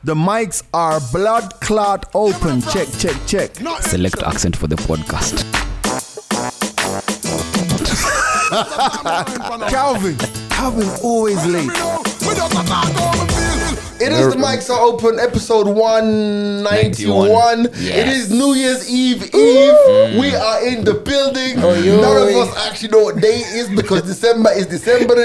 The mics are blood clot open. Check, check, check. Select accent for the podcast. Calvin always late. It is the mics are open, episode 191. Yes. It is New Year's Eve. We are in the building. None of us actually know what day it is because December is December.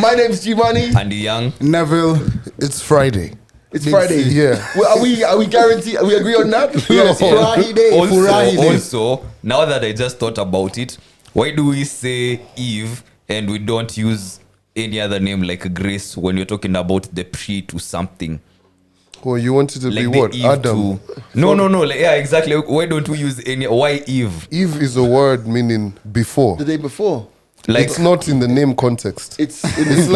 My name is Giovanni. And Young. Neville, it's Friday. It's Friday. Yeah. Well, are we guaranteed? Are we agree on that? Yes. Friday. Also, now that I just thought about it, why do we say Eve and we don't use any other name like Grace when you're talking about the pre to something? Oh, you wanted to Like be the what? Eve Adam. No. Like, yeah, exactly. Why don't we use any? Why Eve? Eve is a word meaning before. The day before. Like It's not in the name context. It's It's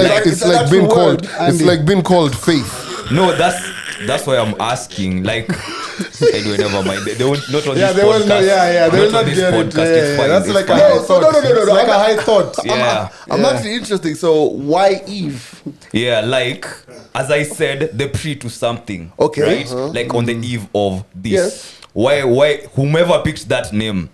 being called. It's like being called faith. no, that's why I'm asking. Like, anyway, never mind. They won't not on Yeah, this they will podcast. not. Yeah, they will on not this get it. podcast. Yeah, It's yeah, fine. that's It's like a fine. high thought. No. It's like a high thought. Yeah. I'm actually interesting. So why Eve? Yeah, like as I said, the pre to something. Okay. Right? Like on the eve of this. Yes. Why whomever picked that name?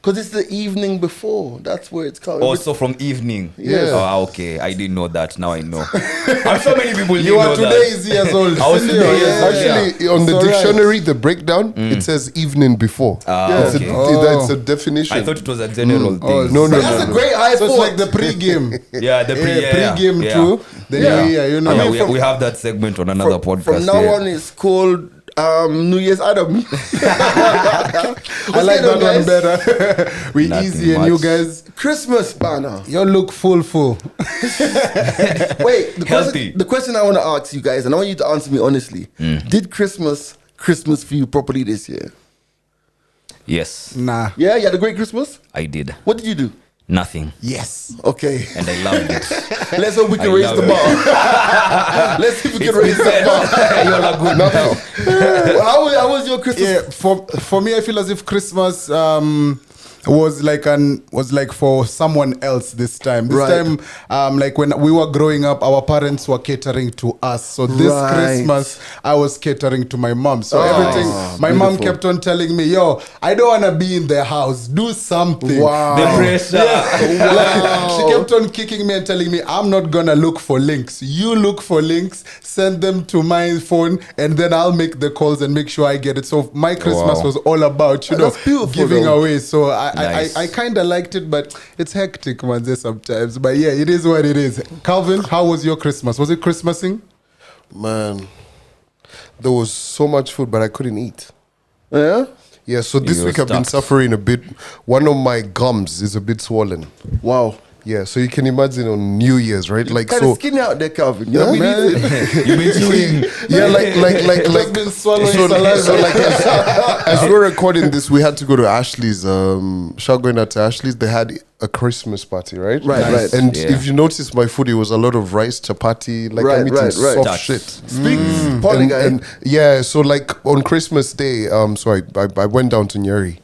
Because it's the evening before. That's where it's called. Also from evening. Yes. Oh, okay. I didn't know that. Now I know. I'm sure many people You didn't are know today that. years old. I was today years old. Actually, on the It's alright. dictionary, the breakdown, it says evening before. Ah, It's okay. That's a definition. I thought it was a general thing. No. That's a great high So it's thought. like the pre-game. Yeah, the pre Pre-game too. Then you know. Yeah, we have that segment on another podcast. From now yeah. on, it's called New Year's Adam. I like that one better. We Nothing easy and you much. guys, Christmas banner. you look full. Wait, Healthy. the question I want to ask you guys, and I want you to answer me honestly. Did Christmas for you properly this year? Yes, Nah. Yeah, you had a great Christmas? I did. What did you do? Nothing. Yes. Okay. And I loved it. Let's hope we can I raise love the it. bar. Let's see if we can raise the bar. You're a good now. How was your Christmas? Yeah, for me, I feel as if Christmas was like for someone else this time. This Right. time, like when we were growing up, our parents were catering to us. So this Right. Christmas, I was catering to my mom. So Oh, everything, my mom beautiful. kept on telling me, "Yo, I don't want to be in the house. Do something." Wow. The pressure. Like, she kept on kicking me and telling me, I'm not gonna look for links. You look for links, send them to my phone, and then I'll make the calls and make sure I get it. So my Christmas Wow. was all about, That's beautiful, giving though. away. So Nice. I kind of liked it, but it's hectic, man, sometimes. But yeah, it is what it is. Calvin, how was your Christmas? Was it Christmasing? Man, there was so much food, but I couldn't eat. Yeah? Yeah, so this You week were I've been stuck. suffering a bit. One of my gums is a bit swollen. Wow. Yeah, so you can imagine on New Year's, right? Like Kind so. of skinny out there, Calvin. You know Yeah, what I mean? You've been chewing. Yeah, like Just been swallowing so saliva. like as we're recording this, we had to go to Ashley's. Shout going out to Ashley's. They had a Christmas party, right? Right. And Yeah. if you notice my food, it was a lot of rice, chapati. Like I'm eating Right. soft Touch. shit. Speak. Polly guy. And yeah, so like on Christmas Day, so I went down to Nyeri,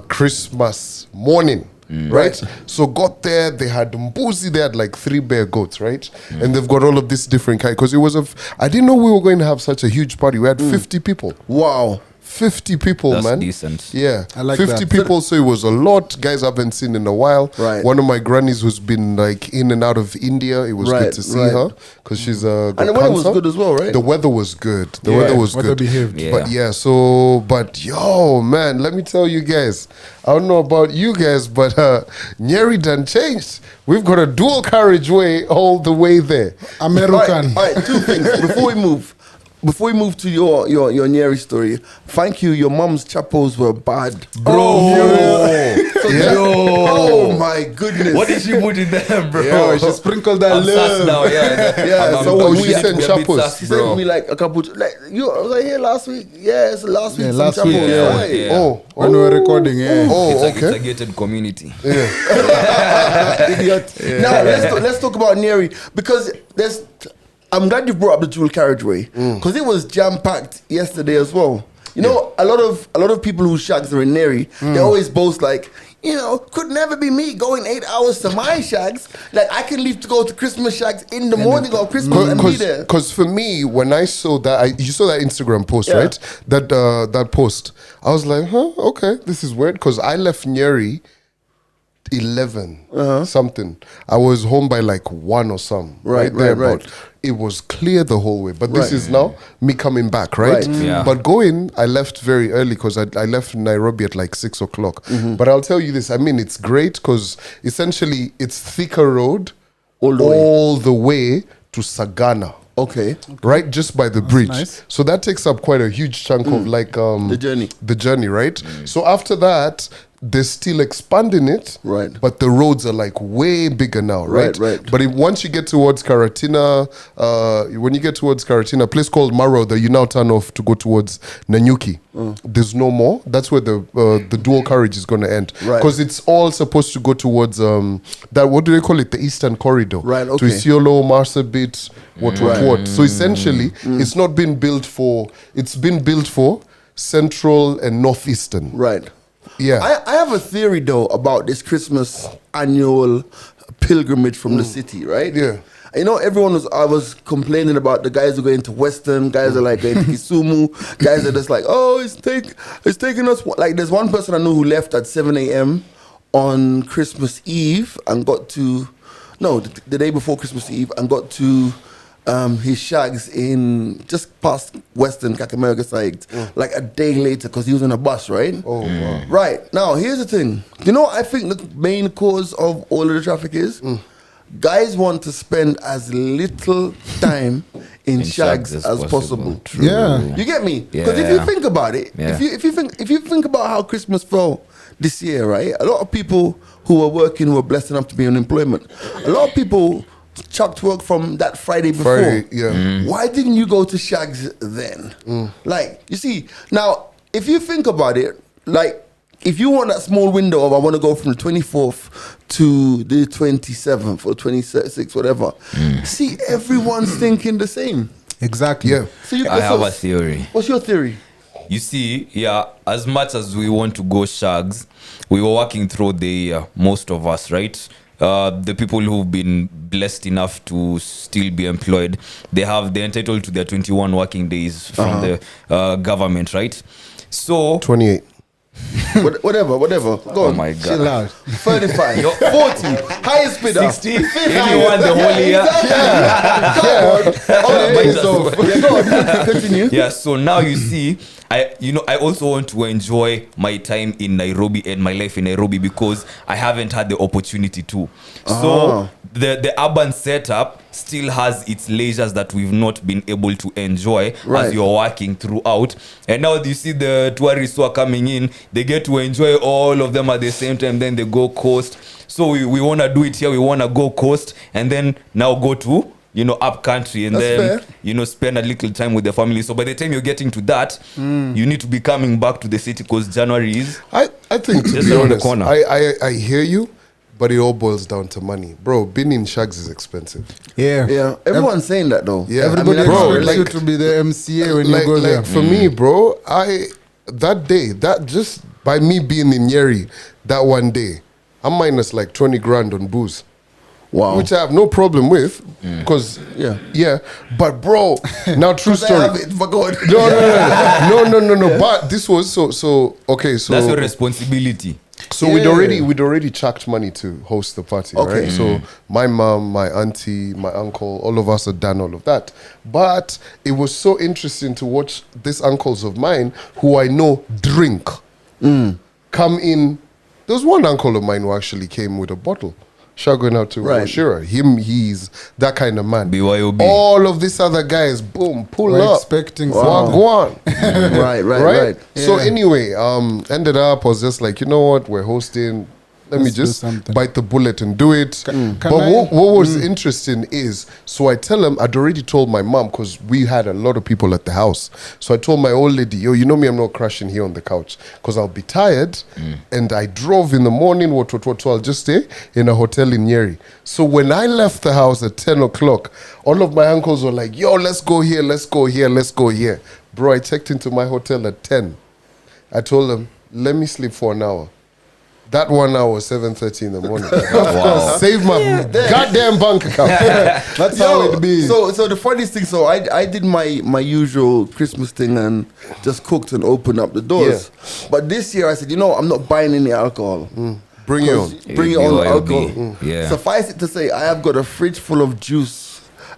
Christmas morning. Right, so got there. They had mbuzi. They had like 3 bear goats, right? And they've got all of this different kind. Because it was I didn't know we were going to have such a huge party. We had 50 people. Wow. 50 people, That's man. decent. Yeah, I like 50 that. people. So it was a lot. Guys I haven't seen in a while. Right. One of my grannies who's been like in and out of India. It was Right, good to see right. her because she's got And the weather was cancer. good as well, right? The weather was good. The Yeah, weather was weather good. behaved. Yeah. But yeah, but yo, man, let me tell you guys. I don't know about you guys, but Nyeri done changed. We've got a dual carriageway all the way there. American. All right, 2 things before we move. Before we move to your Nyeri story, thank you. Your mom's chapels were bad, Bro. Oh my goodness! What did she put in there, bro? Yo, she sprinkled that I'm sus love. now, yeah. Yeah, so Oh, we she sent chapels. She sent me like a couple. Like you, I was like here last week. Yes, last week. Yeah, some last chapels. week, yeah. Right. Yeah. Oh, When we were recording, yeah. oh, It's a okay. gated community. Idiot. Now let's talk about Nyeri because I'm glad you brought up the dual carriageway because it was jam packed yesterday as well. You know, a lot of people who shags are in Nyeri, they always boast like, you know, could never be me going 8 hours to my shags. Like I can leave to go to Christmas shags in the morning of Christmas and be there. Because for me, when I saw that, you saw that Instagram post, right? That post, I was like, huh, okay, this is weird. Because I left Nyeri 11 something. I was home by like 1 or some. Right. It was clear the whole way. But this is now me coming back, right? Yeah. But going, I left very early because I left Nairobi at like 6 o'clock. But I'll tell you this, I mean, it's great because essentially it's thicker road all the way to Sagana. Okay. Right, just by the bridge. nice. So that takes up quite a huge chunk of like the journey, right? So after that, they're still expanding it, Right. But the roads are like way bigger now, right? Right. But once you get towards Karatina, a place called Maro that you now turn off to go towards Nanyuki, there's no more. That's where the dual carriage is going to end, Right. Because it's all supposed to go towards that. What do they call it? The Eastern Corridor, Right, okay. To Isiolo, Marsabit, what. So essentially, it's not been built for. It's been built for Central and Northeastern. Right. Yeah. I have a theory though about this Christmas annual pilgrimage from the city, right? Yeah. You know, I was complaining about the guys who are going to Western, guys are like going to Kisumu, guys are just like, oh, it's taking us, like there's one person I know who left at 7 a.m. on Christmas Eve and got to, the day before Christmas Eve and got to his shags in just past Western Kakamega side, like a day later because he was on a bus, right? Oh, wow. Right. Now, here's the thing. You know, I think the main cause of all of the traffic is guys want to spend as little time in shags as possible. True. Yeah. You get me? Because if you think about it, if you think about how Christmas fell this year, right? A lot of people who were working were blessed enough to be on employment. A lot of people chucked work from that Friday before. Why didn't you go to shags then? Like, you see, now, if you think about it, like, if you want that small window of I want to go from the 24th to the 27th or 26th, whatever, see, everyone's thinking the same. Exactly. Yeah. So I have a theory. What's your theory? You see, as much as we want to go shags, we were working through the year, most of us, right? The people who've been blessed enough to still be employed, they're entitled to their 21 working days from the government, right? So 28. Whatever. Go oh on. my god, Chill out. 35, 40, highest bidder. 60, anyone the whole year. Go on. Continue. Yeah, so now you see, I also want to enjoy my time in Nairobi and my life in Nairobi because I haven't had the opportunity to. So the urban setup still has its leisures that we've not been able to enjoy as you're working throughout. And now you see the tourists who are coming in, they get to enjoy all of them at the same time, then they go coast. So we want to do it here, we want to go coast and then now go to up country and That's then fair. spend a little time with the family. So by the time you're getting to that, you need to be coming back to the city because January is I think to just be around the honest, corner. I hear you, but it all boils down to money. Bro, being in shags is expensive. Yeah. Everyone's saying that though. Yeah. Everybody Bro, expects you to be the MCA when like, you go there. for me, bro, that just by me being in Nyeri that one day, I'm minus like 20 grand on booze. Wow. Which I have no problem with because but bro, now true story. I have it, for God. No. But this was so okay. So that's your responsibility. So we'd already chucked money to host the party, Okay. right? So my mom, my auntie, my uncle, all of us had done all of that. But it was so interesting to watch these uncles of mine who I know drink come in. There was one uncle of mine who actually came with a bottle. Shouting out to Shira. He's that kind of man. BYOB. All of these other guys, boom, pull We're up. expecting Go on. Right. So anyway, ended up, I was just like, you know what, we're hosting. Let me Let's do just something. bite the bullet and do it. Can But I- what was interesting is, so I tell him, I'd already told my mom, because we had a lot of people at the house. So I told my old lady, yo, you know me, I'm not crashing here on the couch, because I'll be tired. And I drove in the morning, so I'll just stay in a hotel in Nyeri. So when I left the house at 10 o'clock, all of my uncles were like, yo, let's go here, let's go here, let's go here. Bro, I checked into my hotel at 10. I told them, let me sleep for an hour. That 1 hour was 7:30 in the morning. Wow. Save my goddamn bank account. That's how it be. So the funniest thing, so I did my usual Christmas thing and just cooked and opened up the doors. But this year I said, I'm not buying any alcohol. Bring it on. Bring it on alcohol. Yeah. Suffice it to say, I have got a fridge full of juice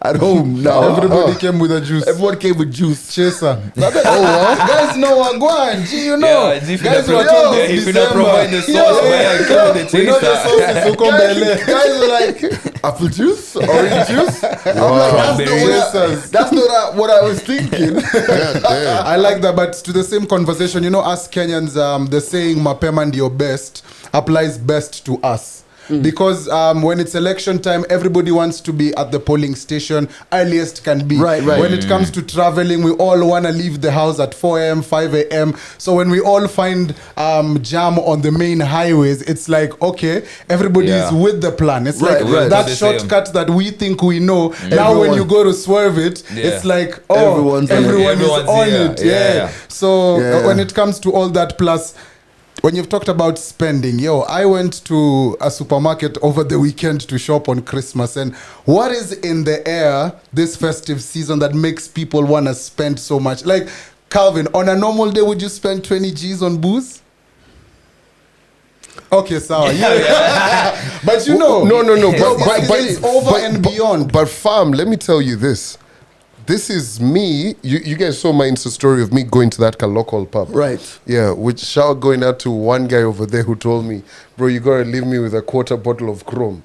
at home now. Everybody came with a juice. Everyone came with juice. Chaser. Guys know what go on. Gee, you know. Yeah, if guys you were not told if this you not provide the sauce, man, come with the we know the chaser. sauce is Sukumbele. Guys were like, apple juice, orange juice. I'm like, that's not what I was thinking. I like that, but to the same conversation, us Kenyans, the saying "mapema ndio best" applies best to us. Because when it's election time, everybody wants to be at the polling station earliest can be. Right. When it comes to traveling, we all want to leave the house at 4 a.m., 5 a.m. So when we all find jam on the main highways, it's like, okay, everybody is with the plan. It's Right, like right. that The shortcut that we think we know. Now when you go to swerve it, it's like, Everyone's on it. everyone is Everyone's on here. it. Yeah. So Yeah. when it comes to all that, plus when you've talked about spending, I went to a supermarket over the weekend to shop on Christmas. And what is in the air this festive season that makes people want to spend so much? Like, Calvin, on a normal day, would you spend 20 G's on booze? Okay, sour. But No. It's over and beyond. But fam, let me tell you this. This is me. You guys saw my Insta story of me going to that local pub. Right. Yeah, which shout going out to one guy over there who told me, bro, you gotta leave me with a quarter bottle of Chrome.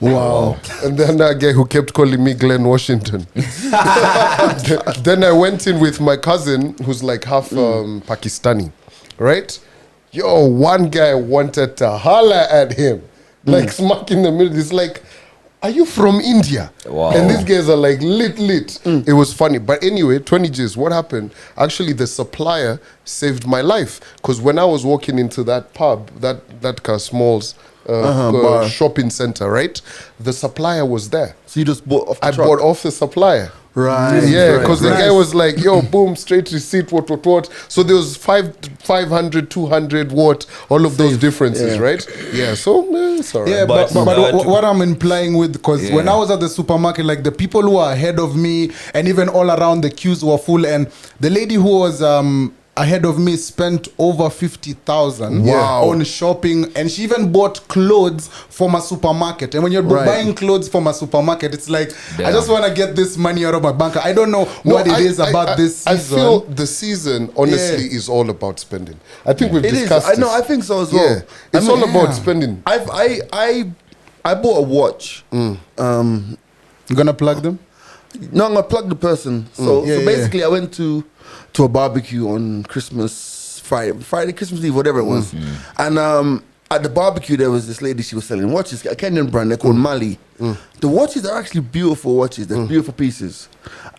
Wow. And then that guy who kept calling me Glenn Washington. Then I went in with my cousin who's like half Pakistani, right? Yo, one guy wanted to holler at him, like smack in the middle. It's like, are you from India? Wow. And these guys are like lit. It was funny. But anyway, 20 G's, what happened? Actually, the supplier saved my life. Because when I was walking into that pub, that Smalls shopping center, right? The supplier was there. So you just bought off the I truck? bought off the supplier. Right. Yeah, because the right. guy was like, yo, boom, straight receipt, what. So there was 500, 200, what, all of those differences, right? Yeah, so it's all right. Yeah, but what I'm implying with, because when Yeah. I was at the supermarket, like the people who are ahead of me and even all around, the queues were full. And the lady who was ahead of me spent over 50,000 on shopping, and she even bought clothes from a supermarket. And when you're buying clothes from a supermarket, it's like, I just want to get this money out of my bank. I don't know what it is about this season. I feel the season, honestly, is all about spending. I think we've discussed I know, this. I think so as well. Yeah, it's all about spending. I bought a watch. You gonna plug them? No, I'm gonna plug the person. So basically, I went to a barbecue on Friday, Christmas Eve, whatever it was. And at the barbecue, there was this lady. She was selling watches, a Kenyan brand. They're called Mali. The watches are actually beautiful watches. They're beautiful pieces.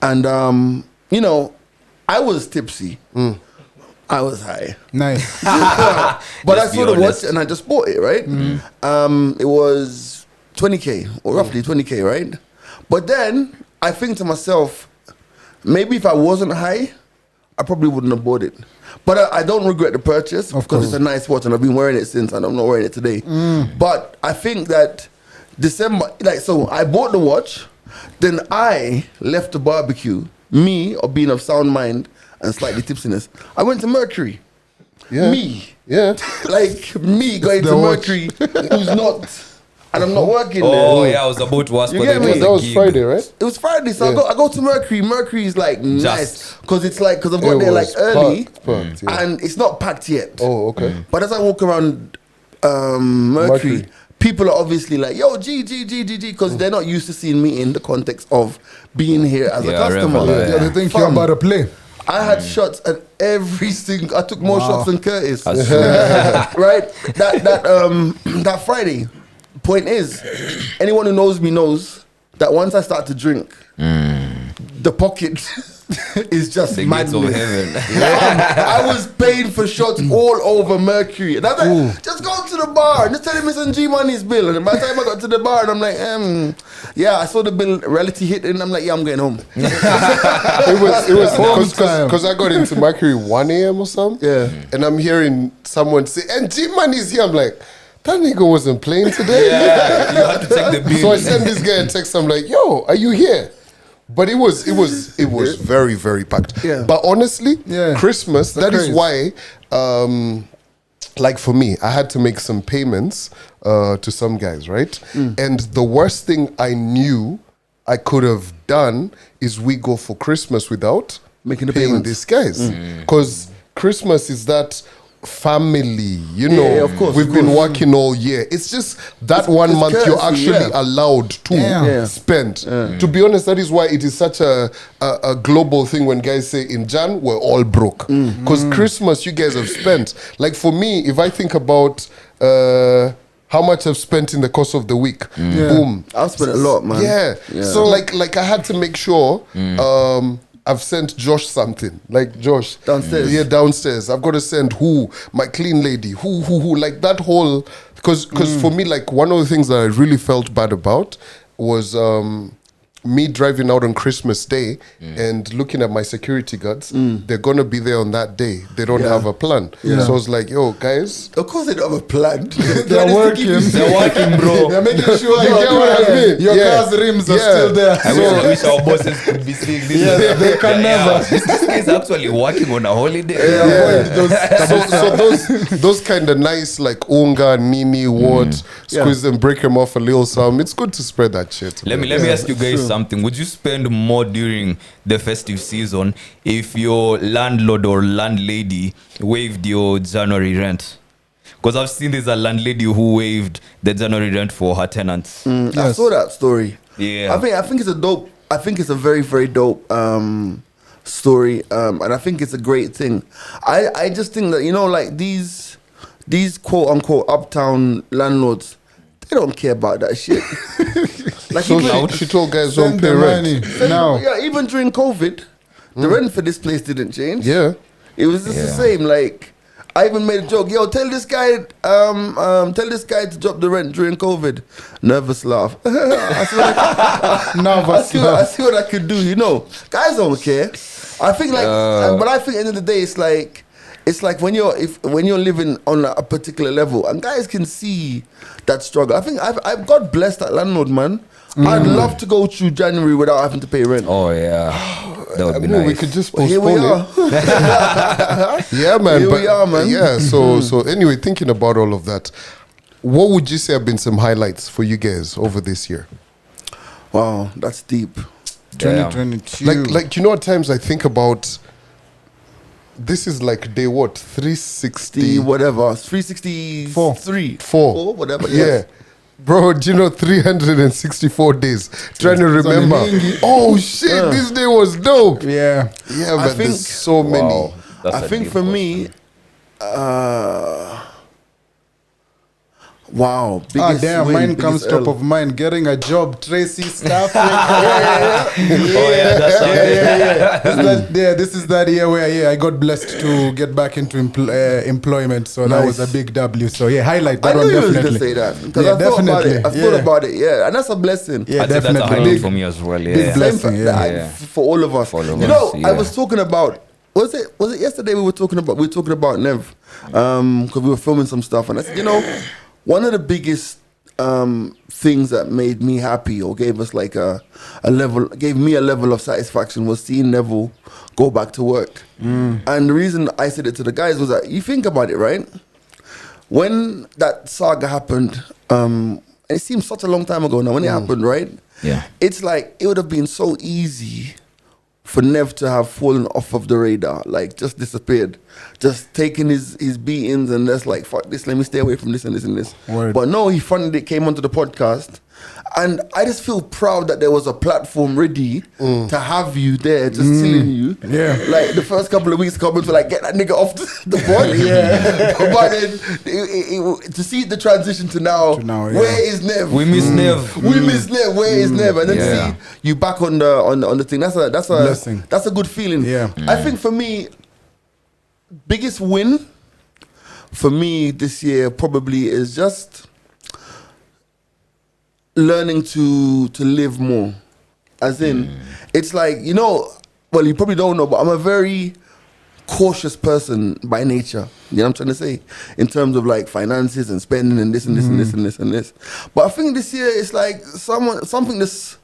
And I was tipsy. I was high. Nice. But I saw the watch and I just bought it, right? It was 20K, or roughly 20K, right? But then I think to myself, maybe if I wasn't high, I probably wouldn't have bought it. But I don't regret the purchase because it's a nice watch and I've been wearing it since and I'm not wearing it today. But I think that December, so I bought the watch, then I left the barbecue, me, or being of sound mind and slightly tipsiness, I went to Mercury. Yeah. Me. Yeah. Like me going to the watch. Mercury, who's not, and I'm not working Oh there. yeah, I was about to ask You for get me? the That was gig. Friday, right? It was Friday, so I go to Mercury. Mercury is like nice because it's like because I've It got there like was early, packed, yeah. and it's not packed yet. Oh, okay. But as I walk around Mercury, people are obviously like, "Yo, G," because they're not used to seeing me in the context of being here as a Yeah, customer. regular, Yeah, they think you're about to play. I had shots at every single. I took more shots than Curtis. That's true. Right? That Friday. Point is, anyone who knows me knows that once I start to drink, the pocket is just The gates of madness. heaven. I was paying for shots all over Mercury. And I was like, just go to the bar and just tell him it's on G Money's bill. And by the time I got to the bar, and I'm like, yeah, I saw the bill, reality hit, and I'm like, yeah, I'm going home. It was because I got into Mercury 1 a.m. or something. Yeah. And I'm hearing someone say, and G Money's here. I'm like, that nigga wasn't playing today. Yeah, you had to take the bill. So I sent this guy a text. I'm like, yo, are you here? But it was very, very packed. Yeah. But honestly, Yeah. Christmas, that is craze. why, like for me, I had to make some payments to some guys, right? And the worst thing I knew I could have done is we go for Christmas without Making the paying payments. these guys. Because Christmas is that family, you know. yeah, of course, We've of been course. working all year. It's just that 1 month you're courtesy, actually yeah. allowed to Yeah. spend. To be honest, that is why it is such a global thing when guys say in Jan, we're all broke. Because Christmas, you guys have spent. Like for me, if I think about how much I've spent in the course of the week, boom. I've spent a lot, man. Yeah. So like I had to make sure I've sent Josh something. Like Josh. Downstairs. Yeah, downstairs. I've got to send who? My clean lady. Who. Like that whole because for me, like one of the things that I really felt bad about was me driving out on Christmas Day and looking at my security guards. They're gonna be there on that day. They don't have a plan. Yeah. So I was like, yo, guys. Of course they don't have a plan. They're working. They're working, bro. They're making sure You get what I mean? your Yeah. car's rims are Yeah. still there. I wish our bosses could be seeing this. Yeah, they can never. This guy is actually working on a holiday. So those kind of nice like unga, nini, what, squeeze them, break them off a little some. It's good to spread that shit. Let me ask you guys something. Would you spend more during the festive season if your landlord or landlady waived your January rent? Because I've seen there's a landlady who waived the January rent for her tenants. I saw that story. Yeah. I think it's a dope. I think it's a very, very dope story, and I think it's a great thing. I just think that, you know, like these quote unquote uptown landlords, they don't care about that shit. Like So even, she told guys don't Send pay the rent. money now. yeah, even during COVID, the rent for this place didn't change. Yeah. It was just the same. Like I even made a joke. Yo, tell this guy to drop the rent during COVID. Nervous laugh. I see what I could do. You know, guys don't care. I think like, but I think at the end of the day, it's like when you're living on a particular level, and guys can see that struggle. I think I've got blessed that landlord, man. I'd love to go through January without having to pay rent. Oh yeah, that would be I mean, we nice. could just But here we postpone are. it. Yeah, man. Here but we are, man. Yeah. So anyway, thinking about all of that, what would you say have been some highlights for you guys over this year? Wow, that's deep. 2022. Like you know, at times I think about. This is like day what? 360 Whatever, 363, 4, whatever. Yeah. Bro, do you know 364 days? Trying to remember. Oh shit, this day was dope. yeah. Yeah, I but think- there's so many. Wow, that's I a think deep for question. me, wow, biggest Damn, win, mine biggest comes L. top of mind. Getting a job, Tracy stuff. Oh yeah, that's This is that year where I got blessed to get back into employment. So that was a big W. So highlight I that knew one you was definitely. gonna say that because Yeah, I thought about it. I definitely. thought Yeah. about it. Yeah, and that's a blessing. Yeah, I'd say that's a definitely. highlight Big, for me as well. big Yeah. blessing. Same for, Yeah. Yeah. for all of us. For all of you us, know, I yeah. was talking about. Was it yesterday we were talking about Nev, because we were filming some stuff, and I said, you know, one of the biggest things that made me happy or gave us like gave me a level of satisfaction was seeing Neville go back to work. And the reason I said it to the guys was that you think about it, right? When that saga happened, and it seems such a long time ago now, when it happened, right? Yeah. It's like it would have been so easy for Nev to have fallen off of the radar, like just disappeared, just taking his beatings and just like, fuck this, let me stay away from this and this and this. Word. But no, he funded it, came onto the podcast, And I just feel proud that there was a platform ready to have you there, just chilling you. Yeah. Like the first couple of weeks, comments were like, get that nigga off the board. Yeah. But then to see the transition to now, where is Nev? We miss Nev. We miss Nev. Where is Nev? And then see you back on the thing. That's a blessing. That's a good feeling. Yeah. I think for me, biggest win for me this year probably is just learning to live more. As in, it's like, you know, well, you probably don't know, but I'm a very cautious person by nature. You know what I'm trying to say? In terms of like finances and spending and this and this and this and this and this. But I think this year it's like something that's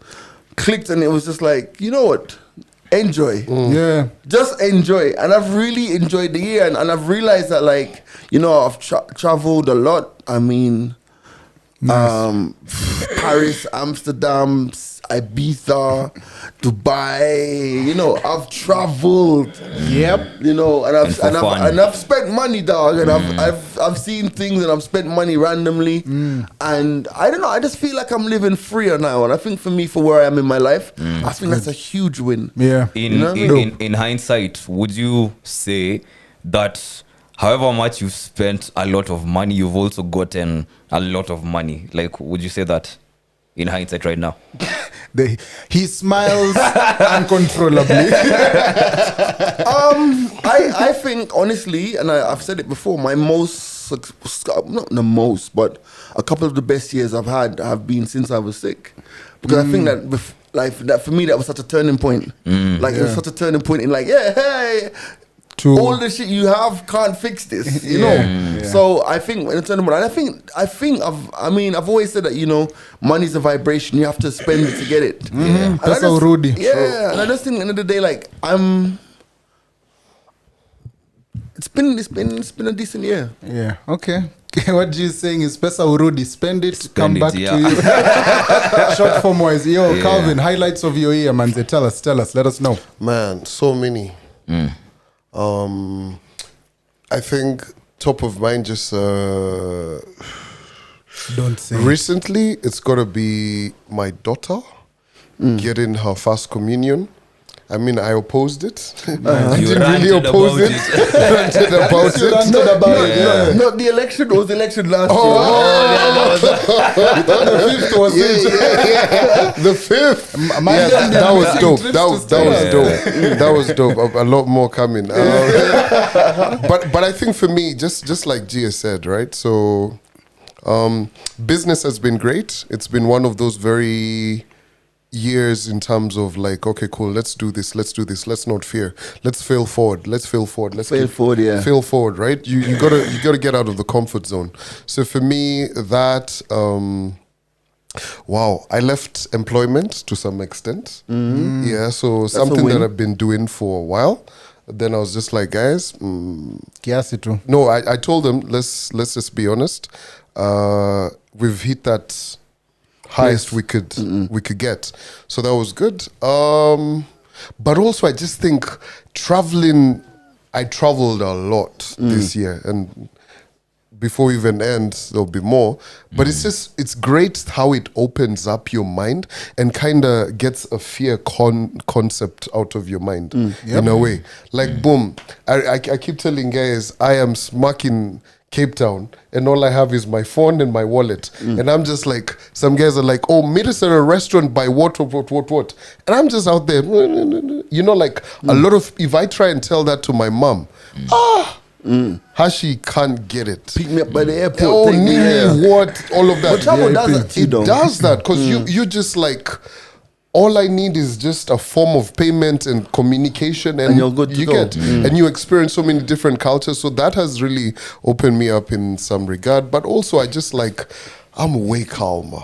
clicked and it was just like, you know what? Enjoy. Yeah. Just enjoy. And I've really enjoyed the year and I've realized that, like, you know, I've traveled a lot. I mean, Paris, Amsterdam, Ibiza, Dubai, you know, I've traveled. Yep. You know, and I've spent money, dog, and I've seen things and I've spent money randomly. And I don't know, I just feel like I'm living freer now. And I think for me, for where I am in my life, I think that's a huge win. Yeah. In hindsight, would you say that however much you've spent a lot of money, you've also gotten a lot of money? Like, would you say that in hindsight right now? He smiles uncontrollably. I think, honestly, and I've said it before, my most, not the most, but a couple of the best years I've had have been since I was sick. Because I think that for me, that was such a turning point. Like, it was such a turning point in like, hey, all the shit you have can't fix this, you know. Yeah. So I think in terms of, and I've always said that, you know, money's a vibration. You have to spend it to get it. That's how Rudy. Yeah, and I just think at the end of the day, like it's been a decent year. Yeah. Okay. What you're saying is pesa urudi, spend it, come back to you. Short form wise. Yo, Calvin, highlights of your year, man. Tell us, let us know. Man, so many. I think top of mind just don't say recently it's gotta be my daughter getting her first communion. I mean, I opposed it. I didn't really oppose it. Ranted about it. Not the election. It was the election last year. The fifth was the fifth. That was dope. That was dope. A lot more coming. But I think for me, just like Gia said, right? So business has been great. It's been one of those very years in terms of like, okay, cool, let's do this, let's not fear, let's fail forward, fail forward, right? You gotta get out of the comfort zone. So for me, that I left employment to some extent. So that's something that I've been doing for a while. Then I was just like, guys, no, I told them, let's just be honest, we've hit that highest we could get, so that was good. But also I just think I traveled a lot this year, and before we even end there'll be more, but it's great how it opens up your mind and kind of gets a fear concept out of your mind in a way, like boom, I keep telling guys I am smacking Cape Town and all I have is my phone and my wallet, and I'm just like, some guys are like, oh, meet us at a restaurant by what, and I'm just out there, you know, like a lot of, if I try and tell that to my mom, how she can't get it, pick me up by the airport, what, all of that. But travel does that too, it does that, because you just like, all I need is just a form of payment and communication, and you're good to go. And you experience so many different cultures. So that has really opened me up in some regard. But also, I just like, I'm way calmer.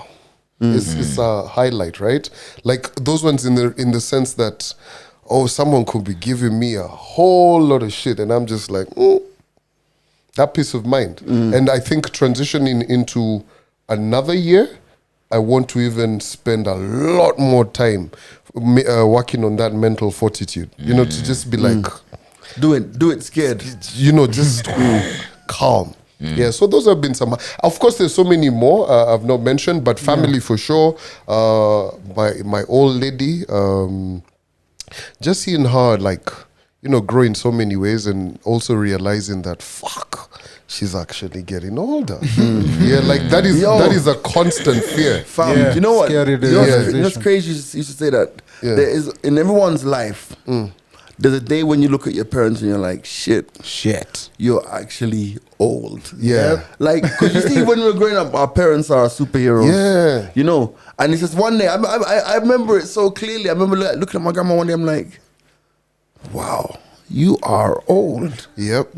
It's a highlight, right? Like those ones in the sense that, oh, someone could be giving me a whole lot of shit, and I'm just like, that peace of mind. And I think transitioning into another year, I want to even spend a lot more time working on that mental fortitude, you know, to just be like, do it scared, you know, just calm, Yeah, so those have been some. Of course, there's so many more I've not mentioned, but family for sure. My old lady, just seeing her like, grow in so many ways, and also realizing that she's actually getting older. Yeah, like that is a constant fear. Fam, Yeah, you know what? scary It's crazy you should say that. Yeah. There is in everyone's life. There's a day when you look at your parents and you're like, shit, you're actually old. Yeah. Like, because you see, when we were growing up, our parents are superheroes. Yeah. And it's just one day, I remember it so clearly. I remember looking at my grandma one day, I'm like, wow, you are old. Yep.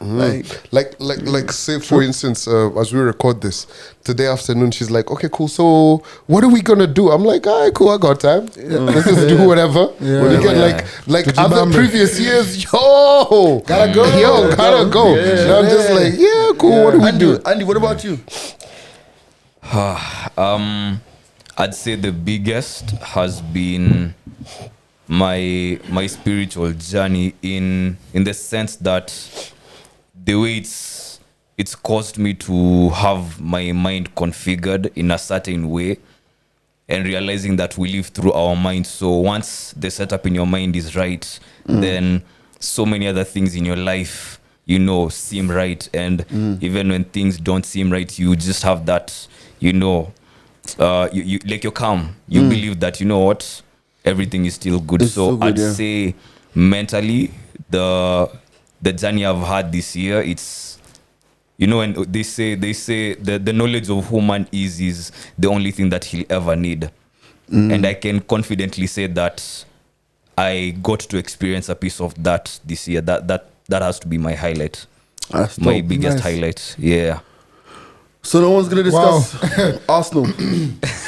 Like say for instance, as we record this today afternoon, she's like, okay, cool. So what are we gonna do? I'm like, all right, cool. I got time. Let's just do whatever. You get like other previous years, gotta go. And I'm just like, yeah, cool. What do we do? Andy, what about you? I'd say the biggest has been my spiritual journey in the sense that the way it's caused me to have my mind configured in a certain way, and realizing that we live through our mind. So once the setup in your mind is right, then so many other things in your life seem right. And even when things don't seem right, you just have that you like you're calm. You believe that what, everything is still good. It's so good, I'd say mentally the journey I've had this year, it's and they say the knowledge of who man is the only thing that he'll ever need. And I can confidently say that I got to experience a piece of that this year. That has to be my highlight. That's My dope. biggest Nice. highlight. Yeah. So no one's gonna discuss Arsenal.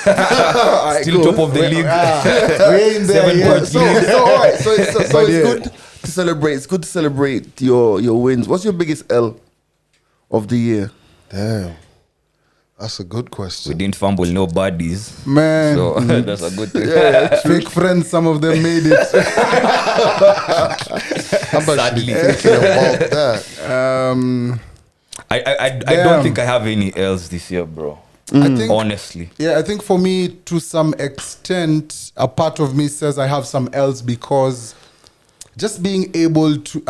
Alright, Still cool. top of the league. We're in there, 7 yeah. points. So all right. So it's But yeah. good to celebrate. It's good to celebrate your wins. What's your biggest L of the year? Damn, that's a good We question. didn't fumble no buddies. Man, So that's a good thing. fake friends, some of them made it. I'm actually Sadly. thinking about that. I Damn. don't think I have any else this year, bro. I think, Honestly. yeah, I think for me, to some extent, a part of me says I have some else because just being able to,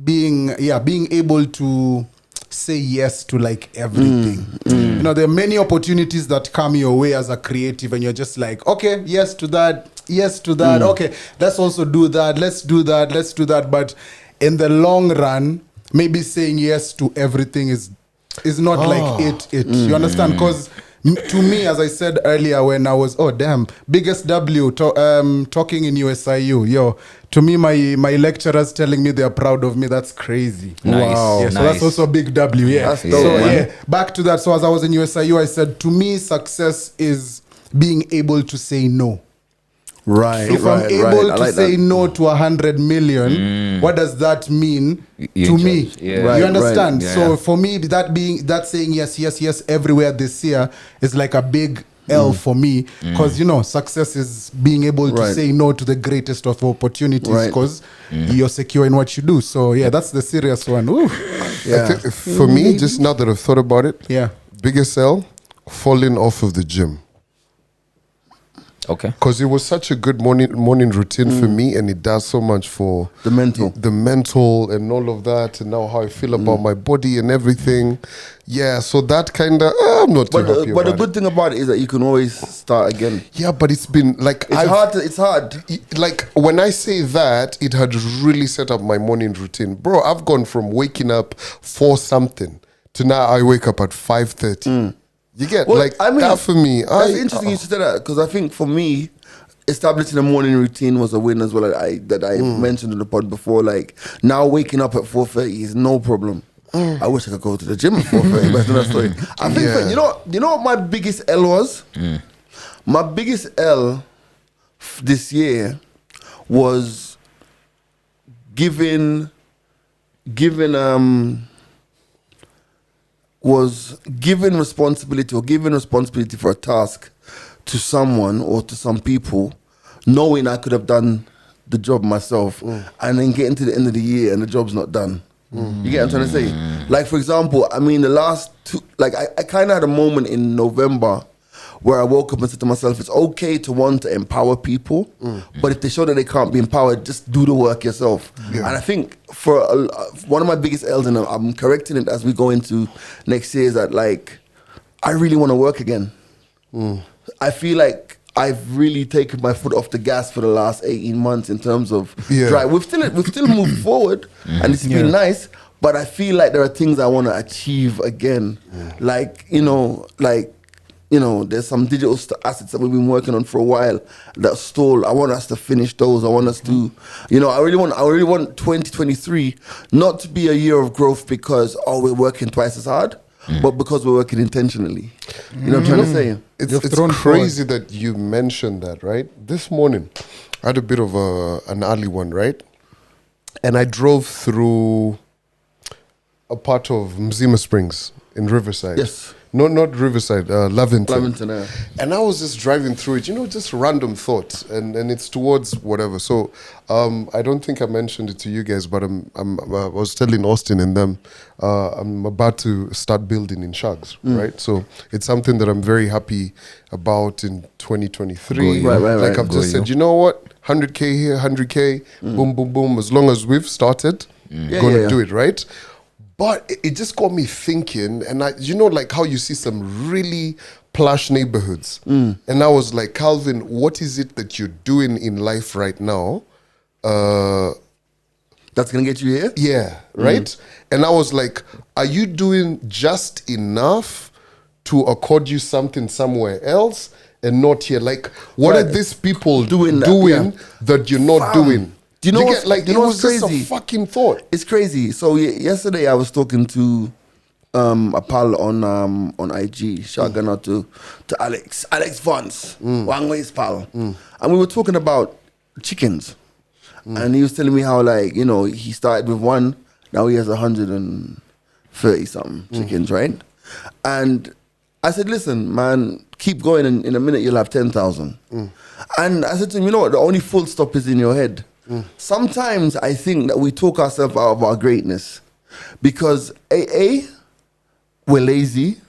being able to say yes to like everything. There are many opportunities that come your way as a creative, and you're just like, okay, yes to that. Okay, let's also do that. Let's do that. But in the long run, maybe saying yes to everything is not like it. You understand? Because to me, as I said earlier, when I was biggest W talking in USIU, to me, my lecturers telling me they are proud of me, that's crazy. Nice. Wow. Yeah, so that's also a big W. Yeah. That's dope, So man. back to that. So as I was in USIU, I said, to me, success is being able to say no. Right. If I'm able to say no to 100 million, what does that mean You to me? judge, yeah. Right, You understand? right. So Yeah. for me, that saying yes everywhere this year is like a big L for me, because success is being able to Right. say no to the greatest of opportunities, Right. because you're secure in what you do. So yeah, that's the serious one. Ooh. Yeah. I think for me, just now that I've thought about it, Yeah. biggest L, falling off of the gym. Okay. Because it was such a good morning routine for me, and it does so much for The mental. and all of that, and now how I feel about my body and everything. Yeah, so that kind of I'm not too happy But the about good thing about it is that you can always start again. it. Yeah, but it's been like It's hard. like when I say that, it had really set up my morning routine, bro. I've gone from waking up for something to now I wake up at 5:30. You get Well, that for me. That's interesting you should say that, because I think for me, establishing a morning routine was a win as well. That I mentioned in the pod before. Like now, waking up at 4:30 is no problem. I wish I could go to the gym at 4:30, but that's another story. I think you know what my biggest L was. My biggest L this year was giving responsibility for a task to someone or to some people, knowing I could have done the job myself, and then getting to the end of the year and the job's not done. You get what I'm trying to say? Like, for example, I mean, the last two, like, I kind of had a moment in November where I woke up and said to myself, it's okay to want to empower people, but if they show that they can't be empowered, just do the work yourself. And I think for one of my biggest L's, and I'm correcting it as we go into next year, is that, like, I really want to work again. I feel like I've really taken my foot off the gas for the last 18 months in terms of drive. We've still moved forward, and it's been nice, but I feel like there are things I want to achieve again. Like, there's some digital assets that we've been working on for a while that stalled. I want us to finish those. I want us to, I really want 2023 not to be a year of growth because, we're working twice as hard, but because we're working intentionally. You know what I'm trying to say? It's crazy that you mentioned that, right? This morning, I had a bit of an early one, right? And I drove through a part of Mzima Springs in Riverside. Yes. No, not Riverside, Lavington. Lavington, yeah. And I was just driving through it, just random thoughts, and it's towards whatever. So I don't think I mentioned it to you guys, but I was telling Austin and them, I'm about to start building in Shags, right? So it's something that I'm very happy about in 2023. Like I've just said, you know what? 100K here, 100K, boom, boom, boom. As long as we've started, gonna do it, right? But it just got me thinking, and like how you see some really plush neighborhoods. And I was like, Calvin, what is it that you're doing in life right now? That's going to get you here? Yeah, right? And I was like, are you doing just enough to accord you something somewhere else and not here? Like, what are these people doing that you're not doing? Do you know what's it was crazy? Just a fucking thought. It's crazy. So yesterday I was talking to a pal on IG. Shout out to Alex Vance, Wangwei's pal, and we were talking about chickens, and he was telling me how, like, he started with one, now he has 130 something chickens, right? And I said, listen, man, keep going. In a minute you'll have 10,000. And I said to him, you know what? The only full stop is in your head. Sometimes I think that we talk ourselves out of our greatness because A, we're lazy,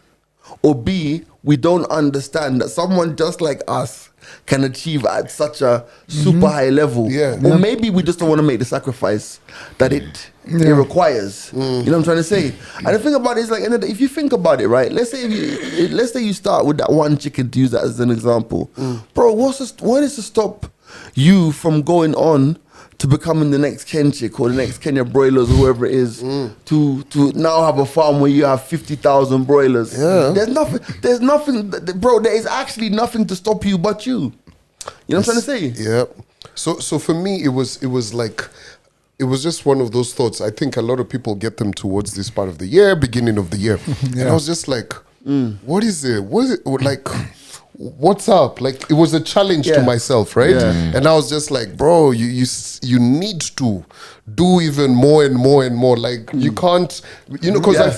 or B, we don't understand that someone just like us can achieve at such a super high level. Or maybe we just don't want to make the sacrifice that it requires. You know what I'm trying to say? And the thing about it is, like, if you think about it, right? Let's say you start with that one chicken, to use that as an example. Bro, what is to stop you from going on to becoming the next Ken chick or the next Kenya broilers, or whoever it is, to now have a farm where you have 50,000 broilers? There's nothing, bro, there is actually nothing to stop you but you. You know what I'm trying to say? Yeah. So for me, it was just one of those thoughts. I think a lot of people get them towards this part of the year, beginning of the year. And I was just like, what is it? Like, what's up? Like, it was a challenge to myself, right? And I was just like, bro, you need to do even more and more and more. Like, you can't, because I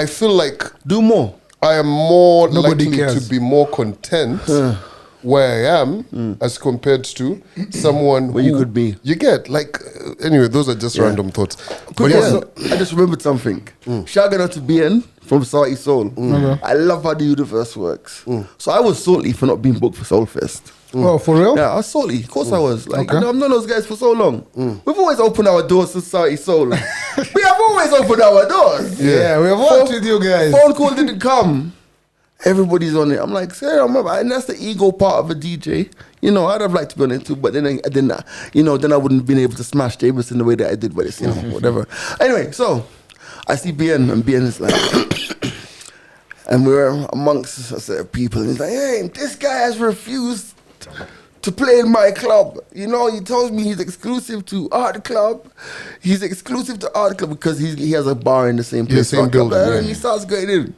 feel like do more. I am more Nobody likely cares. to be more content where I am as compared to someone Where who you could be. You get, like, anyway, those are just random thoughts. But So I just remembered something. Shout out to BN from Saudi Soul. I love how the universe works. So I was salty for not being booked for Soulfest. Oh, for real? Yeah, I was salty. Of course I was. Like, I've known those guys for so long. We've always opened our doors to Saudi Soul. We have always opened our doors. Yeah, we have worked with you guys. Phone call didn't come. Everybody's on it. I'm like, say, and that's the ego part of a DJ. I'd have liked to be on it too, but then then I wouldn't have been able to smash Jameson the way that I did, but it's, whatever. Anyway, so I see BN, and BN is like, and we're amongst a set of people, and he's like, hey, this guy has refused to play in my club. He tells me he's exclusive to Art Club. He's exclusive to Art Club because he has a bar in the same place. Same building. And he starts going in.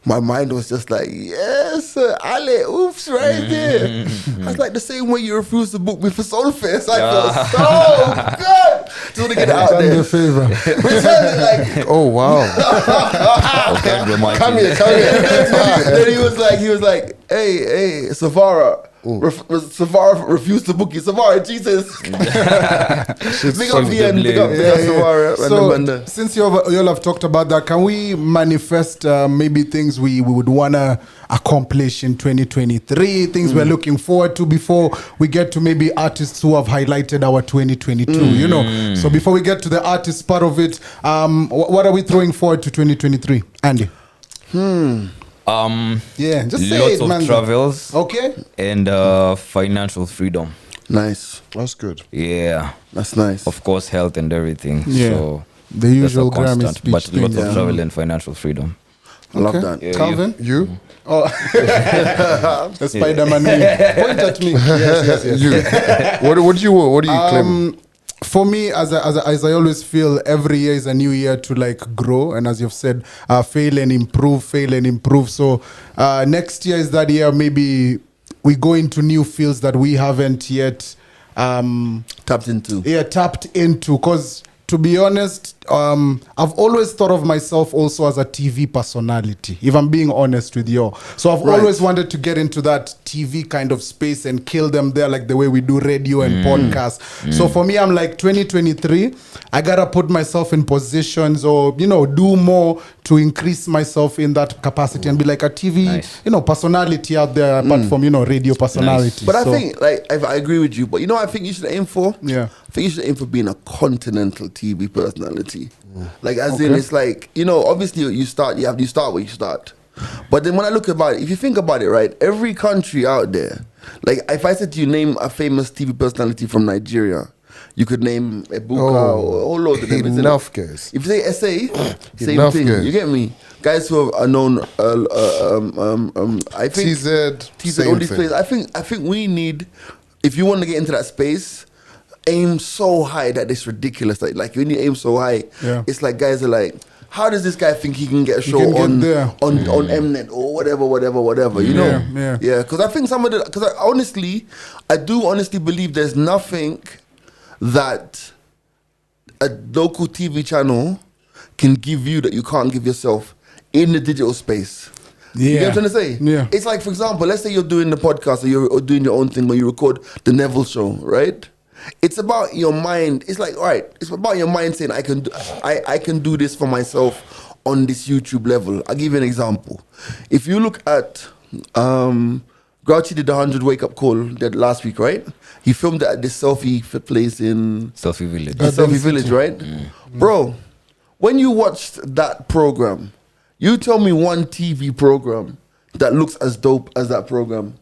My mind was just like, yes, Ale, oops, right there. I was like, the same way you refused to book me for Soulfest. I felt so good. Just want to get it out Done there. you a favor. We sounded like, oh, wow. Okay, Come here. then he was like, hey, Savara, Savara refused to book you. Savara, Jesus. Big up the end. Big up Savara. So, since you all have talked about that, can we manifest maybe things we would want to accomplish in 2023, things we're looking forward to before we get to maybe artists who have highlighted our 2022, you know? So before we get to the artist part of it, what are we throwing forward to 2023? Andy? Yeah, just say lots it, of man. travels, okay, and financial freedom. Nice. That's good. Yeah, that's nice. Of course, health and everything. Yeah, so the usual Grammy constant, speech but thing. lots of travel and financial freedom. I love that. Yeah, Calvin, You? Oh, the Spider-Man meme. Point at me. Yes. You? What do you claim? For me, as I always feel, every year is a new year to like grow, and as you've said, fail and improve. So next year is that year. Maybe we go into new fields that we haven't yet tapped into. Yeah, tapped into. Because to be honest, I've always thought of myself also as a TV personality, if I'm being honest with you. So I've always wanted to get into that TV kind of space and kill them there, like the way we do radio and podcasts. So for me, I'm like 2023, I gotta put myself in positions or, you know, do more to increase myself in that capacity and be like a TV, you know, personality out there apart from, you know, radio personality. But I think, like, I agree with you, but you know what I think you should aim for? Yeah. I think you should aim for being a continental TV personality. Like, as in, it's like, you know, obviously you start where you start. But then when I look about it, if you think about it, right, every country out there, like if I said to you, name a famous TV personality from Nigeria, you could name Ebuka or a whole load of them. Enough, guys. If you say SA, same Enough, thing. guys. You get me? Guys who are known, I think TZ, all these places. I think we need, if you want to get into that space, aim so high that it's ridiculous. Like when you aim so high, it's like guys are like, how does this guy think he can get a show on Mnet or whatever? You know? Yeah. Because I think I do honestly believe there's nothing that a local TV channel can give you that you can't give yourself in the digital space. You get what I'm trying to say? Yeah. It's like, for example, let's say you're doing the podcast or you're doing your own thing where you record the Neville show, right? It's about your mind. It's like, all right, it's about your mind saying, I can do this for myself on this YouTube level. I'll give you an example. If you look at, Grouchy did the 100 wake up call that last week, right? He filmed it at this selfie place in Selfie Village. Selfie Village, right? Bro, when you watched that program, you tell me one TV program that looks as dope as that program.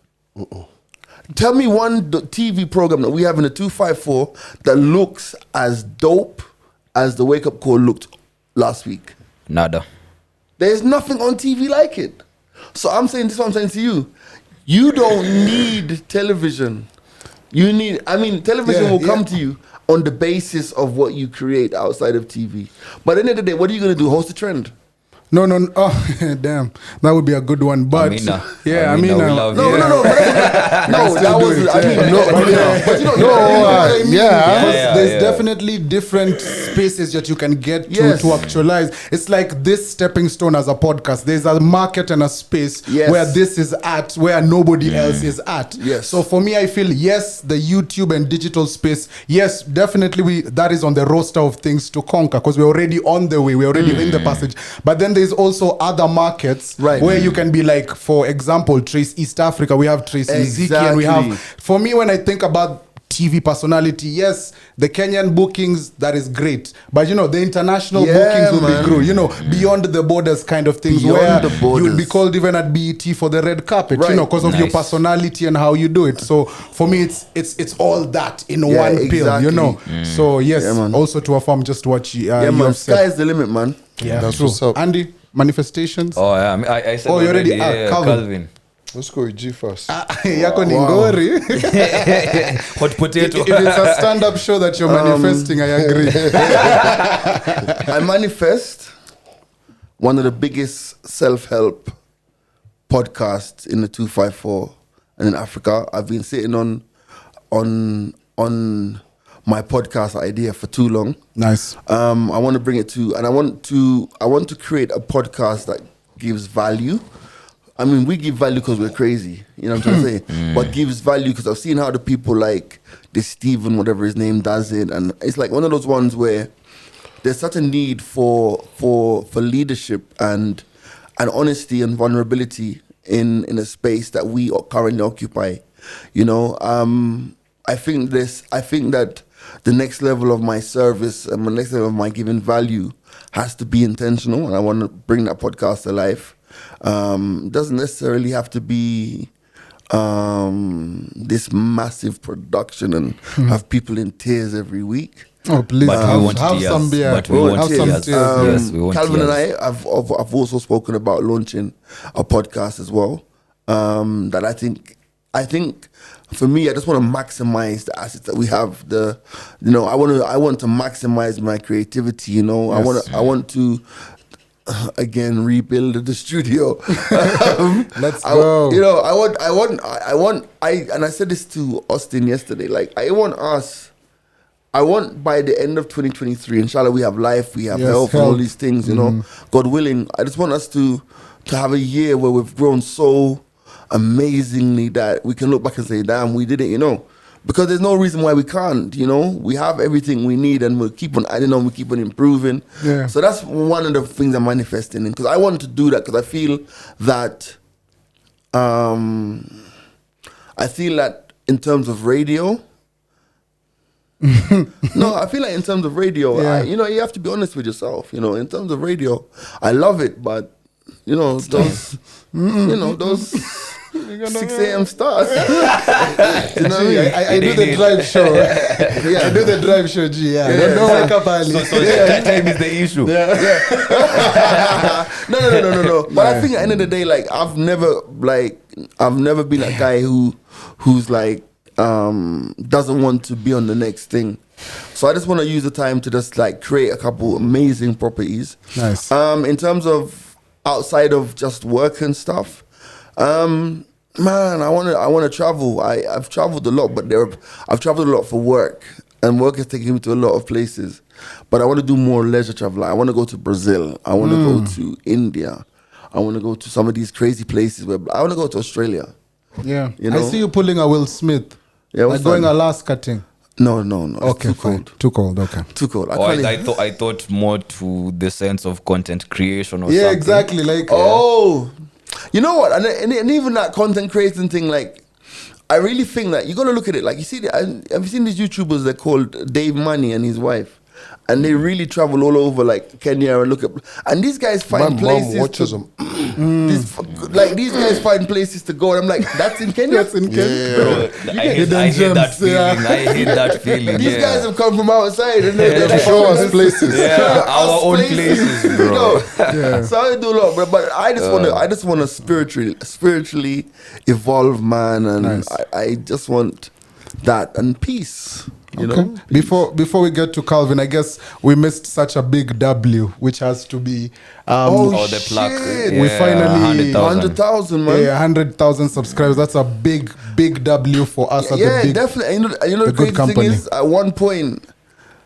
Tell me one TV program that we have in the 254 that looks as dope as the wake up call looked last week. Nada. There's nothing on TV like it. So I'm saying, this is what I'm saying to you. You don't need television. Television will come to you on the basis of what you create outside of TV. But at the end of the day, what are you going to do? Host a trend? No. Oh, damn. That would be a good one. But Amina. yeah, we Amina. love No, you. that was. I mean, There's definitely different spaces that you can get to actualize. It's like this stepping stone as a podcast. There's a market and a space where this is at, where nobody else is at. Yes. So for me, I feel yes, the YouTube and digital space. Yes, definitely that is on the roster of things to conquer because we're already on the way. We're already in the passage. But then there's also other markets where you can be like, for example, Trace East Africa. We have Trace Nziki, and we have. For me, when I think about TV personality, yes, the Kenyan bookings, that is great. But, you know, the international bookings will be great. You know, beyond the borders kind of things where you'll be called even at BET for the red carpet, you know, because of your personality and how you do it. So for me, it's all that in one pill, you know. So yes, also to affirm just what you sky's the limit, man. Yeah, that's true. what's up. Andy, manifestations? Oh, yeah. I said you already Calvin. Let's go with G first. Yako ni ngori. Hot potato. If it's a stand-up show that you're manifesting, I agree. I manifest one of the biggest self-help podcasts in the 254 and in Africa. I've been sitting on my podcast idea for too long. Nice. I want to bring it to, and I want to create a podcast that gives value. I mean, we give value because we're crazy. You know what I'm trying to say? But gives value because I've seen how the people like this Steven, whatever his name, does it. And it's like one of those ones where there's such a need for leadership and honesty and vulnerability in a space that we currently occupy. You know, I think that the next level of my service and the next level of my giving value has to be intentional, and I want to bring that podcast to life. Doesn't necessarily have to be this massive production and have people in tears every week. Oh, please But we want have tears. some beer. But we want Have some tears. tears. Yes, we want Calvin and tears. I've also spoken about launching a podcast as well. That I think for me, I just want to maximize the assets that we have. I want to maximize my creativity. You know, Yes. I want to again rebuild the studio. Let's go. You know, I said this to Austin yesterday. Like, I want by the end of 2023, inshallah, we have life, we have health, and all these things, you know, God willing. I just want us to have a year where we've grown so amazingly that we can look back and say, damn, we did it, you know. Because there's no reason why we can't, you know. We have everything we need and we'll keep on adding on, we keep on improving. Yeah. So that's one of the things I'm manifesting in. Because I want to do that because I feel that in terms of radio, no, I feel like in terms of radio, Yeah. you have to be honest with yourself. You know, in terms of radio, I love it, but those 6 a.m. starts. You know what I mean? I do the drive show. I do the drive show, G. Yeah. Don't wake up early. So that time is the issue. No. But I think at the end of the day, like I've never been a guy who's like doesn't want to be on the next thing. So I just want to use the time to just like create a couple amazing properties. Nice. In terms of outside of just work and stuff, man, I want to travel. I've traveled a lot, but I've traveled a lot for work, and work has taken me to a lot of places. But I want to do more leisure travel. I want to go to Brazil. I want to go to India. I want to go to some of these crazy places. I want to go to Australia. Yeah. You know? I see you pulling a Will Smith. Yeah, Like what's going that? Alaska thing. No. Okay, Too fine. cold. Too cold. Okay. Too cold. I thought more to the sense of content creation or Yeah, something. exactly. Like Oh, you know what? And even that content creating thing, like, I really think that you got to look at it. Like, you see, have you seen these YouTubers? They're called Dave Money and his wife, and they really travel all over, like Kenya, and and these guys find My places. mom watches them. These guys find places to go, and I'm like, that's in Kenya. That's in Kenya. Bro, I hate that gems, feeling. yeah. I hate that feeling. These yeah. guys have come from outside, and They show us places. Yeah, our own places, bro. You know? Yeah. So I do a lot, but I just want to spiritually evolve, man, and Nice. I just want that and peace. You Okay. know, Before we get to Calvin, I guess we missed such a big W, which has to be Oh, the plaque. shit. Yeah, We finally- 100,000, man. 100,000 subscribers. That's a big W for us. as a Yeah, big, definitely. And you know a the good crazy thing company. is, at one point,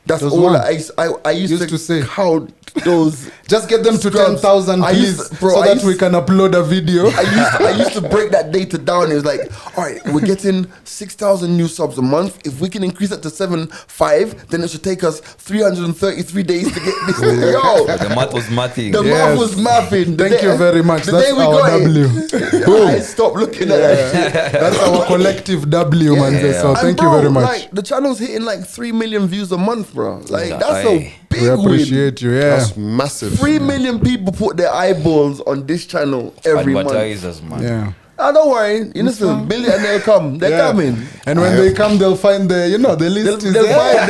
that's There's all one. I used to say. count those. Just get them to Scrubs. 10,000, I please, used- bro, so I that used- we can upload a video. I used to break that data down. It was like, all right, we're getting 6,000 new subs a month. If we can increase that to 7.5, then it should take us 333 days to get this. Yo, The math was mathing. the Yes. math was mathing. The Thank day- you very much. The That's day we our got W. it, I stopped looking at that shit. That's our collective W, man. Yeah. So And thank bro, you very much. Like, the channel's hitting like 3 million views a month, bro. Like, that's Aye. a big We win. appreciate you. Yeah. That's massive. 3 million people put their eyeballs on this channel every month. Advertisers, man. Yeah. Don't worry, you listen, Billy and they'll come. They're Yeah. coming. And when they come, they'll find the list is They'll there. find-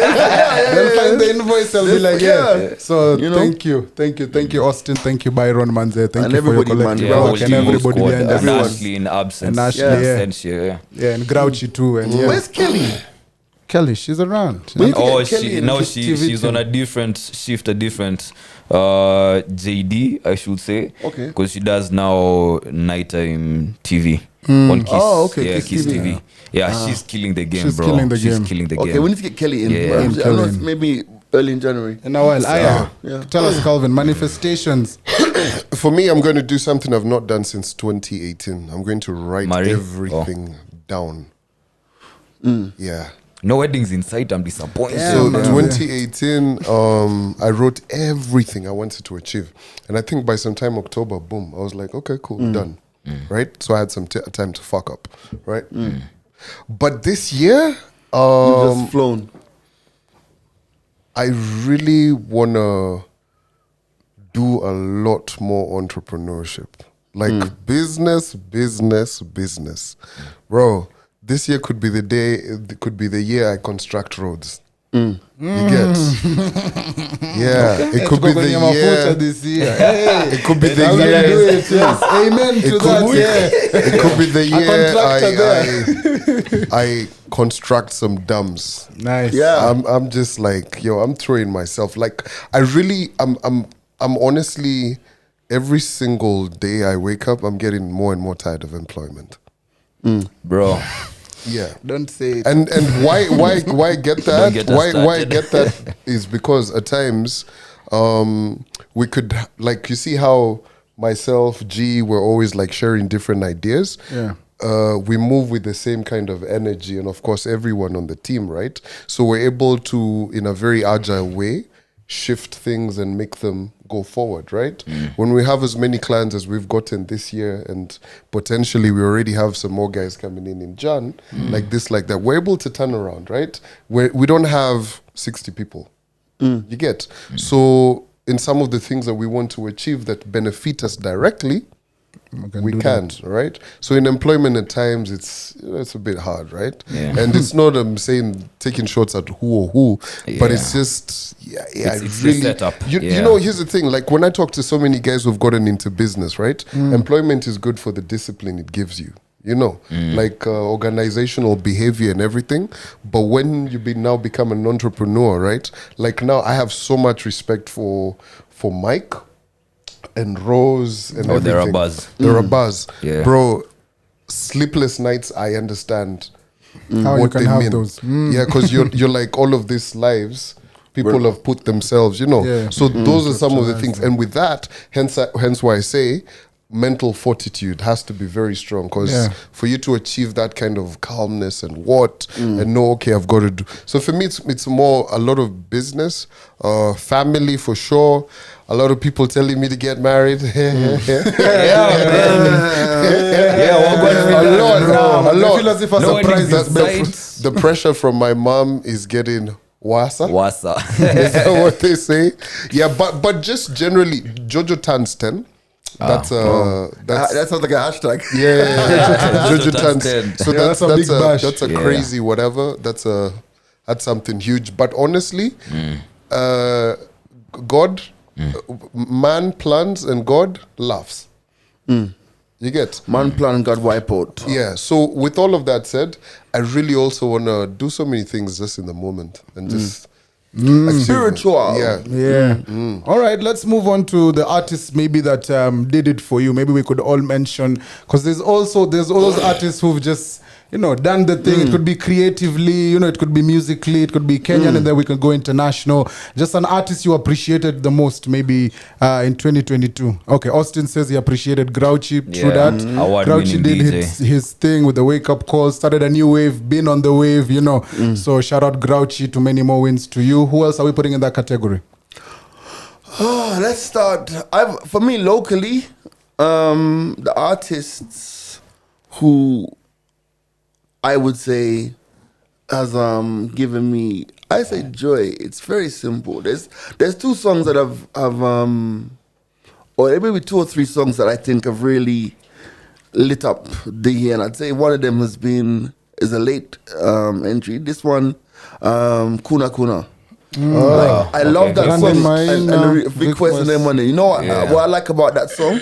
They'll find the invoice. They'll be like, yeah. Yeah. So You know? thank you, Austin. Thank you, Byron Manze. Thank And you for your everybody, man. collective Yeah, Bro, whole work and team was everybody squad. behind And everyone. Ashley in absence. And Ashley, yeah. Yeah. Yeah, and Grouchy too. And yeah. Where's Kelly? Kelly? She's around. We need to Oh, get Kelly in. she's TV on a different shift, a different JD, I should say. Okay. Because she does now nighttime TV on Kiss. Oh, okay, Yeah, Kiss Kiss TV. TV. Yeah, she's killing the game, She's bro. killing the she's game. killing the Okay, game. we need to get Kelly in. Yeah. I don't know, Kelly in. maybe Early in January. In a while. Yeah. Tell us, Calvin, manifestations. For me, I'm going to do something I've not done since 2018. I'm going to write Marry? everything down. Yeah. No weddings in sight. I'm disappointed. Yeah, So man. 2018, I wrote everything I wanted to achieve, and I think by sometime October, boom, I was like, okay, cool, done, right? So I had some time to fuck up, right? But this year, You just flown. I really wanna do a lot more entrepreneurship, like business, bro. This year could be the day, it could be the year I construct roads. You get? Yeah, it could be the year. This year. Hey, It could be the how will you year. do it? Yes. Amen to that. It could be the contractor year I construct some dams. Nice. Yeah. I'm just like, yo, I'm throwing myself. Like, I'm honestly, every single day I wake up, I'm getting more and more tired of employment. Bro. Yeah. Don't say it. And why I get that? get us Why I started. get that is because at times we could, like, you see how myself, G, we're always like sharing different ideas. Yeah. We move with the same kind of energy, and of course everyone on the team, right? So we're able to, in a very agile way, shift things and make them go forward, right? When we have as many clients as we've gotten this year, and potentially we already have some more guys coming in Jan, like this, like that, we're able to turn around, right? We don't have 60 people. You get? So in some of the things that we want to achieve that benefit us directly, we can't, right? So in employment at times it's a bit hard, right? Yeah. And it's not saying taking shots at who or who, but it's Yeah. just It's the really setup. You Yeah. know, here's the thing, like when I talk to so many guys who've gotten into business, right? Employment is good for the discipline it gives you. You know, like organizational behavior and everything. But when you now become an entrepreneur, right? Like now I have so much respect for Mike and Rose and everything. they're a buzz. They're a buzz. Yeah. Bro, sleepless nights, I understand How you what can they have mean. those. Yeah, because you're like all of these lives people have put themselves, you know. Yeah. So those are some of the things. And with that, hence why I say mental fortitude has to be very strong, because for you to achieve that kind of calmness and and know, okay, I've got to do. So for me, it's more a lot of business, family for sure. A lot of people telling me to get married. Yeah, a lot. I feel as if a No surprise weddings is in built. sight. The pressure from my mom is getting wasa. Wasa. Is that what they say? Yeah, but just generally, Jojo turns 10. That sounds like a hashtag. yeah. Jojo Jojo turns. turns 10. So Yeah, that's a big bash. that's a Yeah. crazy whatever. That's something huge. But honestly, God, man plans and God laughs. You get? Man plan got wipe out. Yeah. So with all of that said, I really also want to do so many things just in the moment and just achieve Spiritual. it. Yeah. Yeah. All right, let's move on to the artists maybe that did it for you. Maybe we could all mention, because there's all those artists who've just, done the thing. It could be creatively, it could be musically, it could be Kenyan, and then we can go international. Just an artist you appreciated the most maybe in 2022. Okay, Austin says he appreciated Grouchy. True Yeah. that. Award-winning Grouchy did DJ. his thing with the wake up call, started a new wave, been on the wave, So shout out Grouchy, to many more wins to you. Who else are we putting in that category? Oh, let's start. For me, locally, the artists who I would say has given me, I say joy. It's very simple. There's two songs that have or maybe 2 or 3 songs that I think have really lit up the year, and I'd say one of them is a late entry. This one, Kuna Kuna. I love that Brandon song. Maina, And Vic West and them. You know what, Yeah. what I like about that song?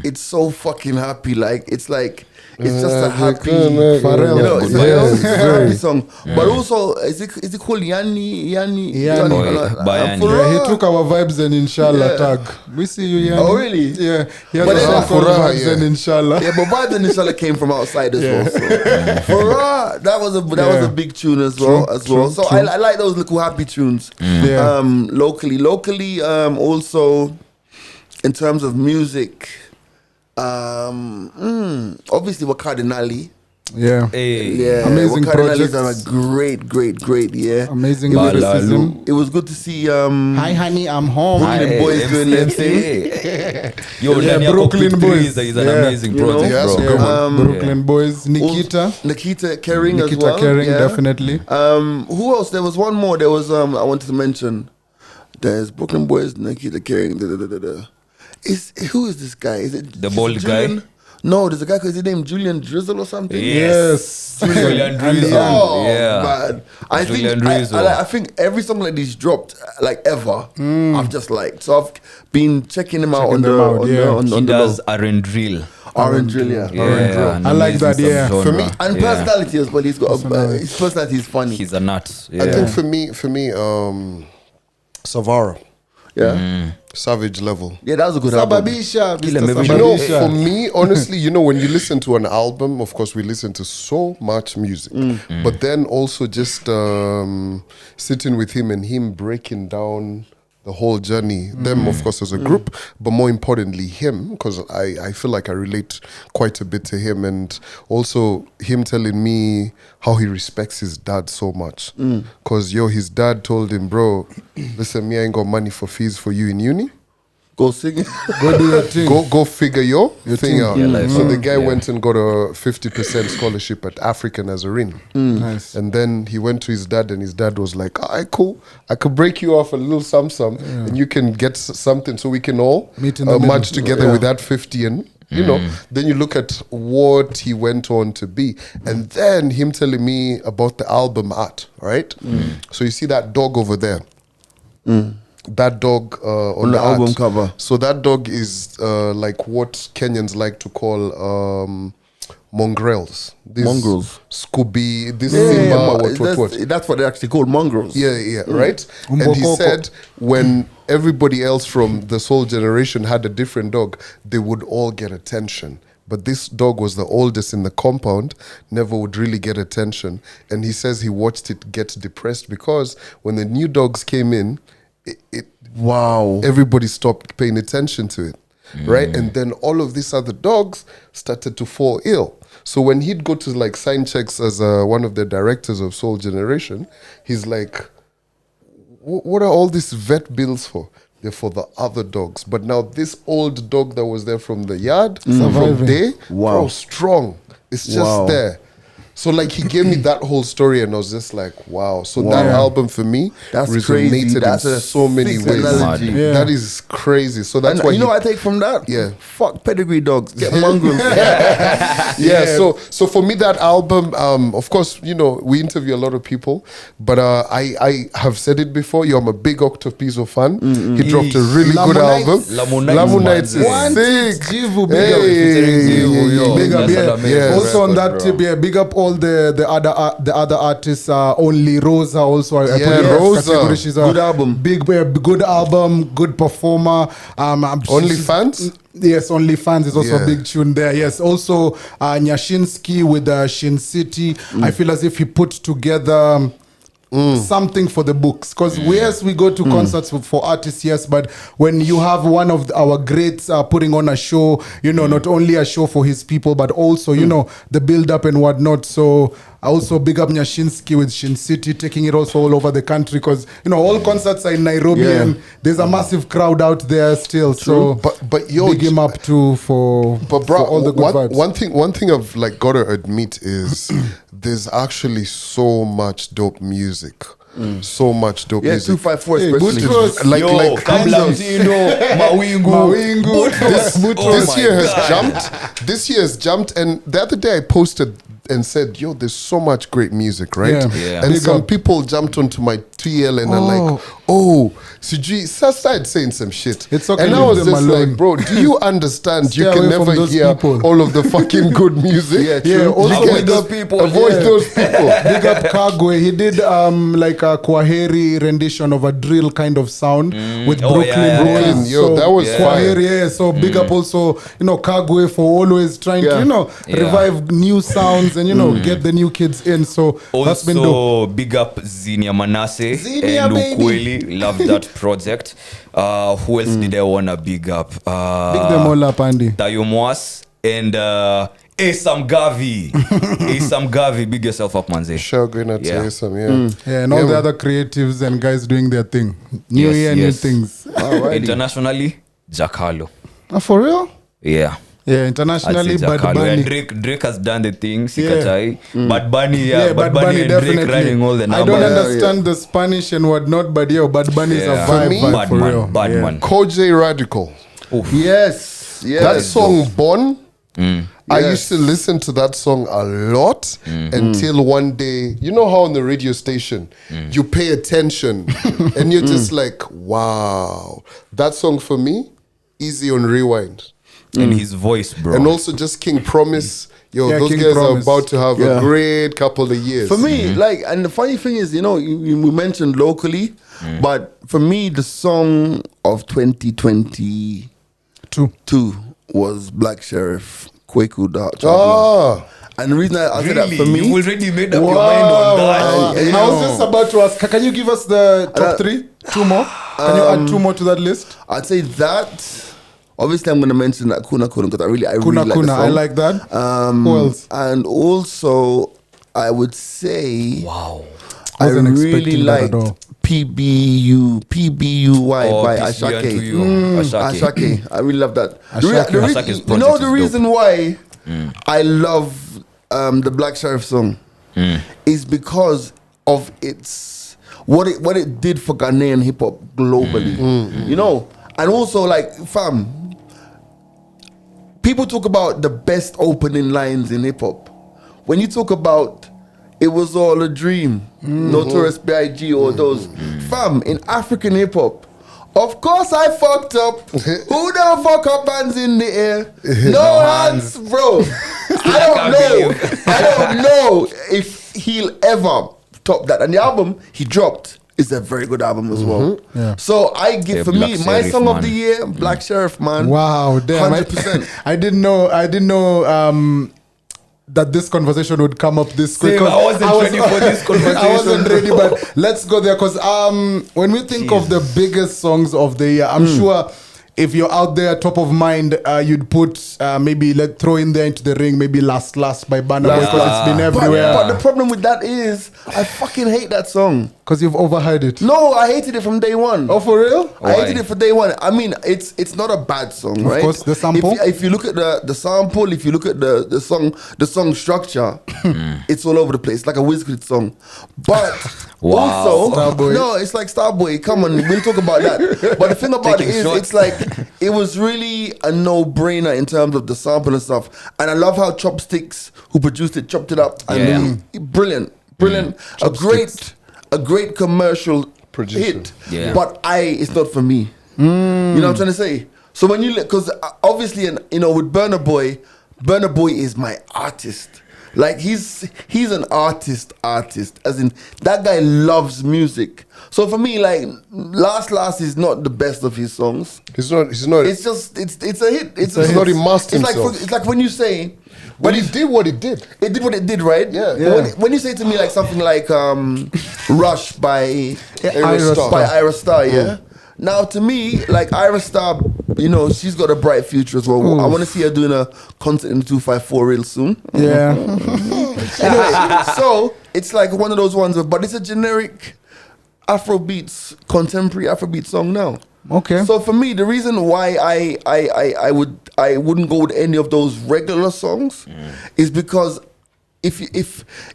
It's so fucking happy. Like, it's like It's just a happy, Pharrell. you know, it's Yes, a happy song. But also, is it called Yanni? Bayani. Yeah, he took our vibes and inshallah tag. We see you, Yanni. Oh, really? Yeah. He has But a then song called Furaha, Vibes and inshallah. Yeah, but Vibes and Inshallah came from outside as well. So. that was a big tune as well. So I like those little happy tunes. Yeah. Locally, also in terms of music, obviously Wakadinali. Yeah. Yeah, Amazing Wakadinali's projects. done a great year. Amazing It was- lyricism. It was good to see Hi, honey, I'm home. Brooklyn Boys doing their thing. Yo, Yeah, Daniel Brooklyn Brooklyn Boys. Boys is an Yeah. amazing You know? project, Yeah, bro. that's a good one. Brooklyn Boys. Nikita. Nikita Kering as Nikita well. Kering, yeah. definitely. Who else? There was one more. There was I wanted to mention. There's Brooklyn Boys, Nikita Kering. Who is this guy? Is it The bald Julian? guy? No, there's a guy. Is his name Julian Drizzle or something? Yes. Julian Drizzle. Oh Yeah. man, I Julian think Drizzle. I think every song like this dropped like ever. I've just liked. So I've been checking him out on the them out, on yeah. the on, He on the does R&D drill. R&D drill, yeah. Yeah, an I like that, amazing yeah. subgenre. For me- And Yeah. personality as well. He's got his personality is funny. He's a nut. I think Yeah. for me, Savara, Yeah, Savage Level. yeah, that was a good album. Sababisha. Kill him Mr. every You know, Sababisha. for me, honestly, when you listen to an album, of course, we listen to so much music, but then also just sitting with him and him breaking down the whole journey, them, of course, as a group, but more importantly, him, because I feel like I relate quite a bit to him, and also him telling me how he respects his dad so much. Because, his dad told him, bro, listen, me, I ain't got money for fees for you in uni. Go sing. Go do your thing. Go figure your thing thing. out. Yeah, like, So the guy yeah. went and got a 50% scholarship at African Nazarene. Nice. And then he went to his dad, and his dad was like, all right, cool. I could break you off a little sum, and you can get something so we can all Meet in the middle. match together with that 50. And, then you look at what he went on to be. And then him telling me about the album art, right? So you see that dog over there. That dog on the the art. album cover. So that dog is like what Kenyans like to call mongrels. These Mongrels. Scooby, this Simba, what. That's what they're actually called, mongrels. Yeah, right? And he Umbokoko. said when everybody else from the Soul generation had a different dog, they would all get attention. But this dog was the oldest in the compound, never would really get attention. And he says he watched it get depressed because when the new dogs came in, Wow. everybody stopped paying attention to it, right? And then all of these other dogs started to fall ill. So when he'd go to like sign checks as one of the directors of Soul Generation, he's like, what are all these vet bills for? They're for the other dogs. But now this old dog that was there from the yard, from Surviving. day, Wow. bro, strong. It's just Wow. there. So like he gave me that whole story and I was just like, wow. So that album for me That's resonated crazy. That's in a so many sick ways. analogy. Yeah. That is crazy. So that's And why you know what I take from that? Yeah. Fuck pedigree dogs. Get mongrels. So for me that album, of course, we interview a lot of people, but I have said it before, I'm a big Octopizzo fan. He dropped a really good album. Lamunites, is sick. Jivu, big up. Big up, That's yeah. an amazing Yes. Also on that record, tip, bro. yeah, big up all the other artists. Only Rosa also. I put Yeah, in that Rosa. category. She's a Good album. good album, good performer. Only Fans? Yes, Only Fans is also Yeah. a big tune there. Yes, also Nyashinsky with Shin City. I feel as if he put together something for the books, because yes, we go to concerts for artists, yes, but when you have one of our greats putting on a show, not only a show for his people, but also the build up and whatnot. So I also big up Nyashinsky with Shin City, taking it also all over the country, because all concerts are in Nairobi, Yeah. and there's a massive crowd out there still. So But yo, big him up too for all the good vibes. one thing I've like got to admit is there's actually so much dope music. So much dope Yeah, music. 254 Hey, especially. Butros. Like Mawingu. this year has jumped. This year has jumped, and the other day I posted and said, "Yo, there's so much great music, right?" Yeah. Yeah. And Big some up. people jumped onto my TL and are like, oh, Siji started saying some shit. It's okay, and I leave was them just alone. like, bro, do you understand? You Stay can away from never those hear people. all of the fucking good music. Yeah, also Avoid big those up- people. Avoid Yeah. those people. Big up Kagwe. He did like a Kwaheri rendition of a drill kind of sound with Oh, Brooklyn. yeah, yeah, Brooklyn, yo, that was fire. Kwaheri, yeah. So big up also, Kagwe for always trying Yeah. to, revive new sounds and, get the new kids in. So that's been dope. Also, big up Zinia Manasseh Zinia, and baby. Ukweli. Love that project. Who else did I want to big up? Big them all up, Andy. Tayo Moas and Asam Gavi. Asam Gavi, big yourself up, manze. Sure, gonna tell Yeah. you some, yeah. Yeah, and all Yeah, the man. other creatives and guys doing their thing. New Yes, year, yes. new things. Internationally, Jackalo. For real? Yeah. Yeah, I'd internationally, say Bad Jackalo. Yeah, Bunny. Drake has done the thing, Yeah. Sikatai. Bad Bunny, Yeah, Bad Bunny and Drake running all the I numbers. don't understand the Spanish and whatnot, but Bad Bunny is a Yeah. vibe, For me, vibe for real. Bad Yeah. man. Kojay Radical. Yes. That song, Bon, I Yes. used to listen to that song a lot until one day, you know how on the radio station you pay attention and you're just like, wow. That song for me, easy on rewind. And his voice, bro. And also just King Promise. Yo, Yeah, those King guys Promise. are about to have Yeah. a great couple of years. For me, and the funny thing is, we mentioned locally, but for me, the song of 2022 was Black Sheriff, Kweku Dart. And the reason I said that for me, You already made up your mind on that. and, I was just about to ask, can you give us the top three? Two more? Can you add two more to that list? I'd say that. Obviously, I'm going to mention that Kuna Kuna because I really Kuna like the Kuna, song. I like that. Who else? And also, I would say, Wow. I Wasn't really expecting that at liked all. PBUY Oh, by peace be unto Ashake. you. Ashake. Ashake. I really love that. Ashake. Ashake's You know project the is reason why I love the Black Sheriff song is because of what it did for Ghanaian hip hop globally. And also fam, people talk about the best opening lines in hip hop. When you talk about it was all a dream, Notorious B.I.G. or those, fam, in African hip hop, of course I fucked up. Who don't fuck up hands in the air? No hands, bro. I don't know if he'll ever top that. And the album he dropped is a very good album as well. Yeah. So I give Yeah, for Black me my Sheriff, song of man. the year, Black Sheriff, man. Wow, damn. 100%. I didn't know that this conversation would come up this quick. Same, 'cause I wasn't ready for this conversation. I wasn't ready, but let's go there because when we think of the biggest songs of the year, I'm sure if you're out there top of mind, you'd put maybe throw in there into the ring, maybe Last by Burna Boy because it's been everywhere. But the problem with that is I fucking hate that song. Because you've overheard it. No, I hated it from day one. Oh, for real? I hated it for day one. I mean, it's not a bad song, right? Of course, the sample. If you look at the sample, if you look at the song structure, it's all over the place, like a Wizkid song. But also, Starboy. no, it's like Starboy. Come on, we'll talk about that. But the thing about it Taking is, shots. it's like it was really a no-brainer in terms of the sample and stuff. And I love how Chopsticks, who produced it, chopped it up. And brilliant. A great commercial hit, Yeah. but it's not for me. You know what I'm trying to say? So when you because obviously, and with Burna Boy is my artist. Like he's an artist, as in that guy loves music. So for me, like Last is not the best of his songs. He's not. It's just it's a hit. It's not immersed it's like himself. it's like when you say. But he did what he did. It did what it did, right? Yeah. But when you say to me like something like Rush by Ira Star. Ira Star, yeah. Now to me, like Ira Star, she's got a bright future as well. I want to see her doing a concert in the 254 real soon. Yeah. Anyway, so it's like one of those ones, but it's a generic contemporary Afrobeat song now. Okay. So for me, the reason why I wouldn't go with any of those regular songs is because if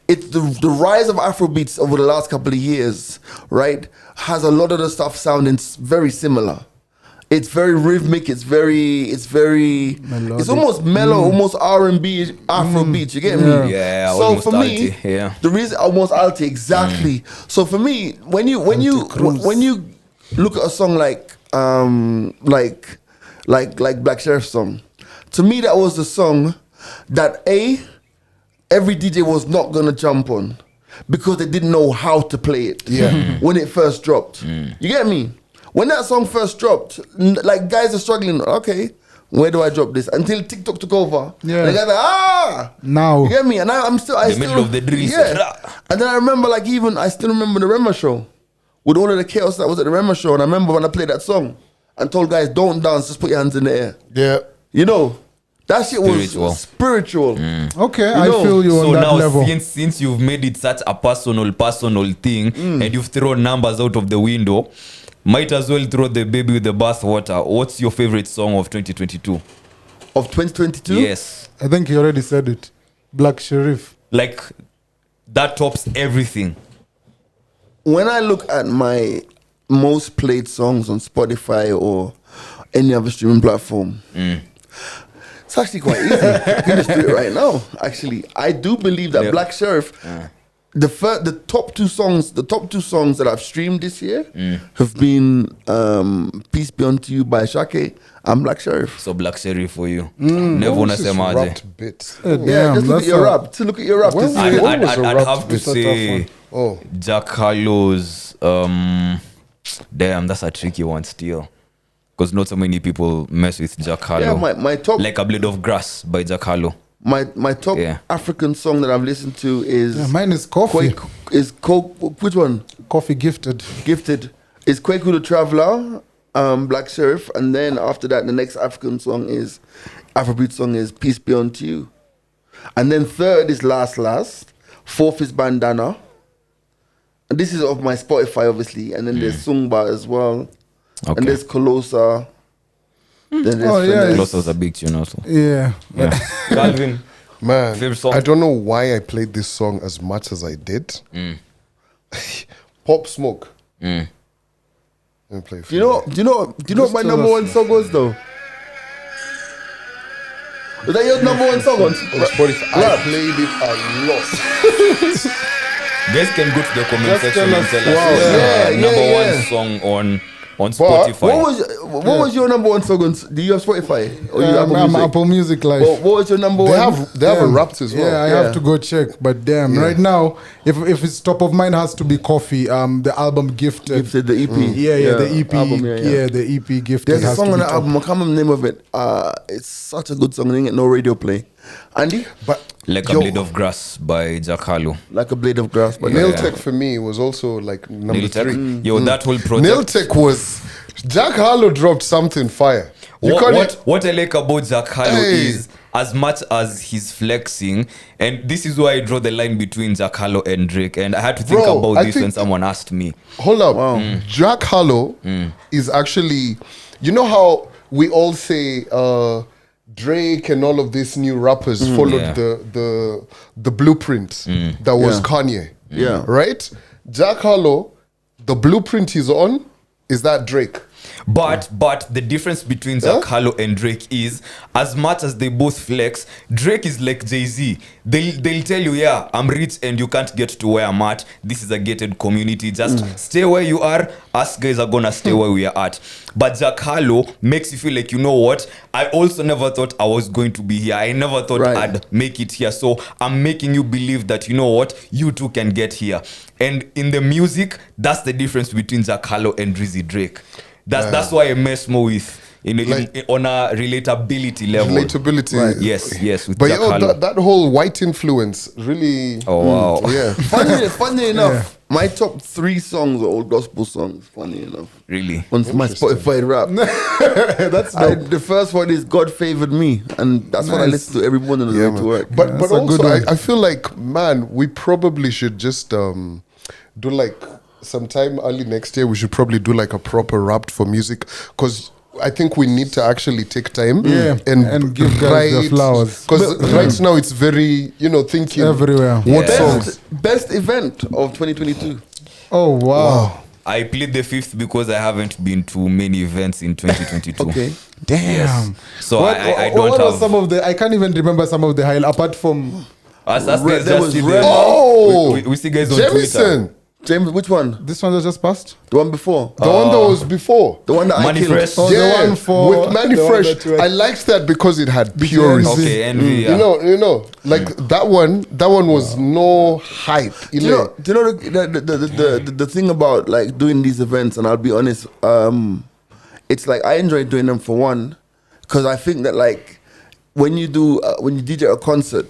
it's the rise of Afrobeats over the last couple of years, right, has a lot of the stuff sounding very similar. It's very rhythmic. It's almost mellow, almost R&B Afrobeat. You get me? Yeah, So almost for me, alti, yeah. the reason almost alti exactly. So for me, when you look at a song like Black Sheriff's song. To me, that was the song that every DJ was not gonna jump on because they didn't know how to play it. Yeah. When it first dropped, you get me? When that song first dropped, like guys are struggling. Okay, where do I drop this? Until TikTok took over. Yeah. And the guys like, Now. you get me? And I still middle of the drill. Yeah. And then I remember, I still remember the Rema show with all of the chaos that was at the Rema show. And I remember when I played that song and told guys, don't dance, just put your hands in the air. Yeah. You know, that shit Spiritual. was spiritual. Okay, You I know, feel you So on that now, level. since you've made it such a personal thing, and you've thrown numbers out of the window, might as well throw the baby with the bathwater. What's your favorite song of 2022? Of 2022? Yes, I think you already said it. Black Sheriff. like that tops everything. When I look at my most played songs on Spotify or any other streaming platform, it's actually quite easy. You can just do it right now. Actually, I do believe that Yeah. Black Sheriff, the top two songs that I've streamed this year have been "Peace Be Unto You" by Shake and Black Sheriff. So Black Sheriff for you. Never wanna This say is maje. rapped bits. Yeah, Damn, just look at that's your a- rap. To look at your rap. Well, to see I- it. What was a I'd rap have to bit? say Oh. Jack Harlow's. Damn, that's a tricky one still, because not so many people mess with Jack Harlow. Yeah, my top Like a Blade of Grass by Jack Harlow. my top Yeah. African song that I've listened to is Yeah, mine is Coffee. Which one? Coffee Gifted. Gifted is Kweku the Traveler, Black Sheriff, and then after that, the next African song is Afrobeat song is Peace Be Unto You, and then third is Last, fourth is Bandana, and this is of my Spotify obviously, and then there's Sungba as well, Okay. and there's Colosa. Then there's Oh, yeah, Finesse. Close was a big tune also. Yeah. Yeah. Calvin. Man, Favorite song? I don't know why I played this song as much as I did. Pop Smoke. Let me play for Do you know what my tell number us. one song was though? Was that your number one song on Spotify. I played it a lot. Guys can go to the comment Just section tell and us. tell us Wow. what's Yeah, your number yeah. one song on Spotify. What was your number one song on? Do you have Spotify or you have I'm Apple Music? Apple Music Live. What was your number They one? have a Wrapped as well. Yeah, I Yeah. have to go check. But damn, Yeah. right now, if it's top of mind, has to be Coffee. The album Gifted. Gifted, the EP. Yeah, the EP. album, the EP Gifted. There's a has song to on be the top. album. I can't remember the name of it. It's such a good song. I didn't get no radio play. Andy, But Like a yo, Blade of Grass by Jack Harlow. like a blade of grass. But Nail Yeah. Tech for me was also like number Nail Tech. 3. Yo, that whole project. Nail Tech was Jack Harlow dropped something fire. You What I like about Jack Harlow Hey. is, as much as he's flexing, and this is why I draw the line between Jack Harlow and Drake, and I had to think Bro, about I this think- when someone asked me. Hold up. Jack Harlow is actually, you know how we all say Drake and all of these new rappers followed Yeah. the blueprint that was Yeah. Kanye. Yeah. Right? Jack Harlow, the blueprint he's on is that Drake. But the difference between Jack Harlow and Drake is, as much as they both flex, Drake is like Jay-Z. They'll tell you, yeah, I'm rich and you can't get to where I'm at. This is a gated community. Just stay where you are. Us guys are gonna stay where we are at. But Jack Harlow makes you feel like, you know what? I also never thought I was going to be here. I never thought Right. I'd make it here. So I'm making you believe that, you know what? You too can get here. And in the music, that's the difference between Jack Harlow and Drizzy Drake. That's why I mess more with on a relatability level. Relatability. Right. Yes, with But Jack yo, Harlow. that whole white influence really. Oh wow, Yeah. funny enough, my top 3 songs are all gospel songs. Funny enough, really? on my Spotify rap. That's The first one is God Favored Me, and that's what I listen to every morning on the Yeah, way to man. work. But That's a also, good one. I feel like, man, we probably should just do like sometime early next year. We should probably do like a proper Wrapped for music, because I think we need to actually take time and give guys the flowers. Because right now it's very, thinking everywhere. what Yeah. songs. Best event of 2022. Oh wow. I plead the 5th because I haven't been to many events in 2022. Okay. Damn. Yes. So What, I what don't was have. some of the? I can't even remember some of the highlight apart from. Us guys There just was see Rema. Oh, we see guys on Jemison. Twitter. James, which one? This one that just passed? The one before? The one that was before. The one that Money I killed. Fresh. Oh, Yeah, the one for with Manny the one Fresh. that you had. I liked that because it had purity. Okay, envy. Yeah. You know, like that one was no hype. Do you know the thing about like doing these events? And I'll be honest, it's like I enjoy doing them for one, because I think that like when you DJ a concert,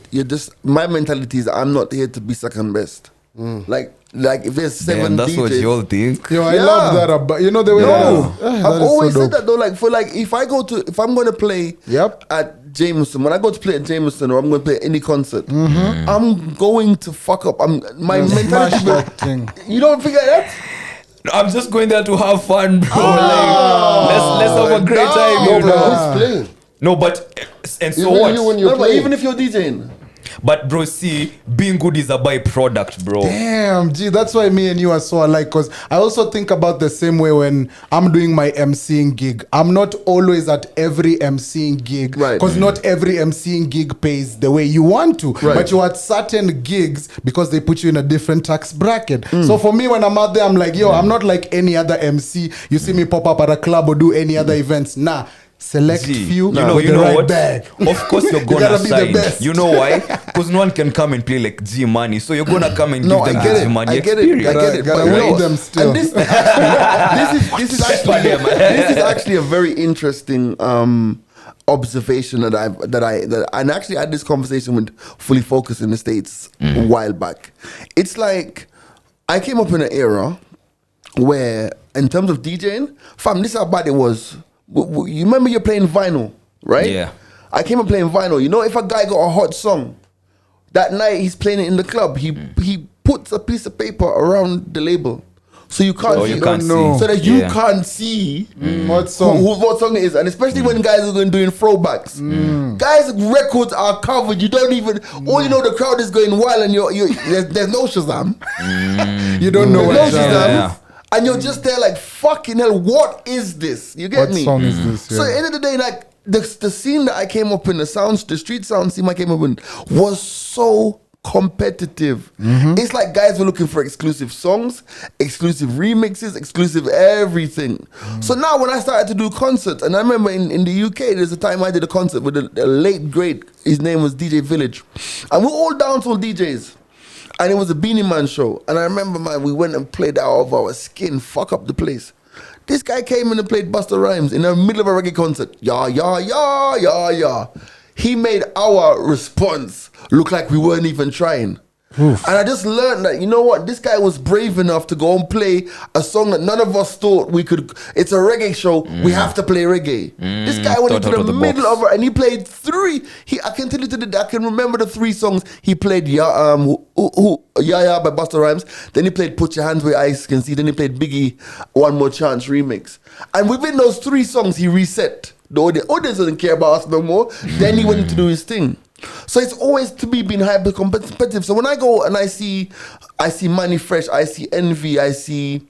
my mentality is I'm not here to be second best. Like if there's 7 Damn, that's DJs, what you all think. Yo, I Yeah. love that. But you know the way no, that I've is always so said dope. that though. Like if I'm going to play Yep. at Jameson, when I go to play at Jameson or I'm going to play any concert, I'm going to fuck up. My Smash mentality. that thing. You don't figure that? I'm just going there to have fun, bro. Like, let's have a great time, No, you know. but who's playing? No, but and so Even what? you when you're No, but playing. even if you're DJing. But bro, see, being good is a byproduct, bro. Damn, gee, that's why me and you are so alike. Because I also think about the same way when I'm doing my MCing gig. I'm not always at every MCing gig, Right. because not every MCing gig pays the way you want to. Right. But you're at certain gigs because they put you in a different tax bracket. So for me, when I'm out there, I'm like, yo, I'm not like any other MC. You see me pop up at a club or do any other events. Nah. Select Gee, few you know with the right what? bag. Of course you're You gonna gotta be the shine. best. You know why? Because no one can come and play like G Money. So you're gonna come and No, give them I get the it. G Money I get it. experience. I get it. Gotta But know no, them still. And this is actually a very interesting observation that and actually I had this conversation with Fully Focused in the States a while back. It's like I came up in an era where, in terms of DJing, fam, this is how bad it was. You remember you're playing vinyl, right? Yeah. I came up playing vinyl. You know, if a guy got a hot song, that night he's playing it in the club, he puts a piece of paper around the label. So you can't Oh, see. you can't know. see. So that you Yeah. can't see What song? what song it is. And especially when guys are going doing throwbacks. Guys' records are covered. You don't even, all you know, the crowd is going wild and there's no Shazam. You don't know There's no what Shazam. Yeah. And you're just there like, fucking hell, what is this? You get What me? song is this? So at Yeah. the end of the day, like the scene that I came up in, the street sound scene I came up in was so competitive. It's like guys were looking for exclusive songs, exclusive remixes, exclusive everything. So now when I started to do concerts, and I remember in the UK, there's a time I did a concert with a late great, his name was DJ Village. And we're all dancehall DJs. And it was a Beanie Man show. And I remember, man, we went and played out of our skin, fuck up the place. This guy came in and played Busta Rhymes in the middle of a reggae concert. Yeah, yeah, yeah, yeah, yeah. He made our response look like we weren't even trying. And I just learned that, you know what, this guy was brave enough to go and play a song that none of us thought we could. It's a reggae show, we have to play reggae. This guy went Thought into out the of the middle box. of it and he played 3. I can tell you I can remember the 3 songs he played. Yeah, yeah by Busta Rhymes. Then he played Put Your Hands Where Eyes Can See. Then he played Biggie One More Chance remix. And within those 3 songs, he reset. The audience doesn't care about us no more. Then he went to do his thing. So it's always to me being hyper competitive. So when I go and I see Manny Fresh, I see Envy, I see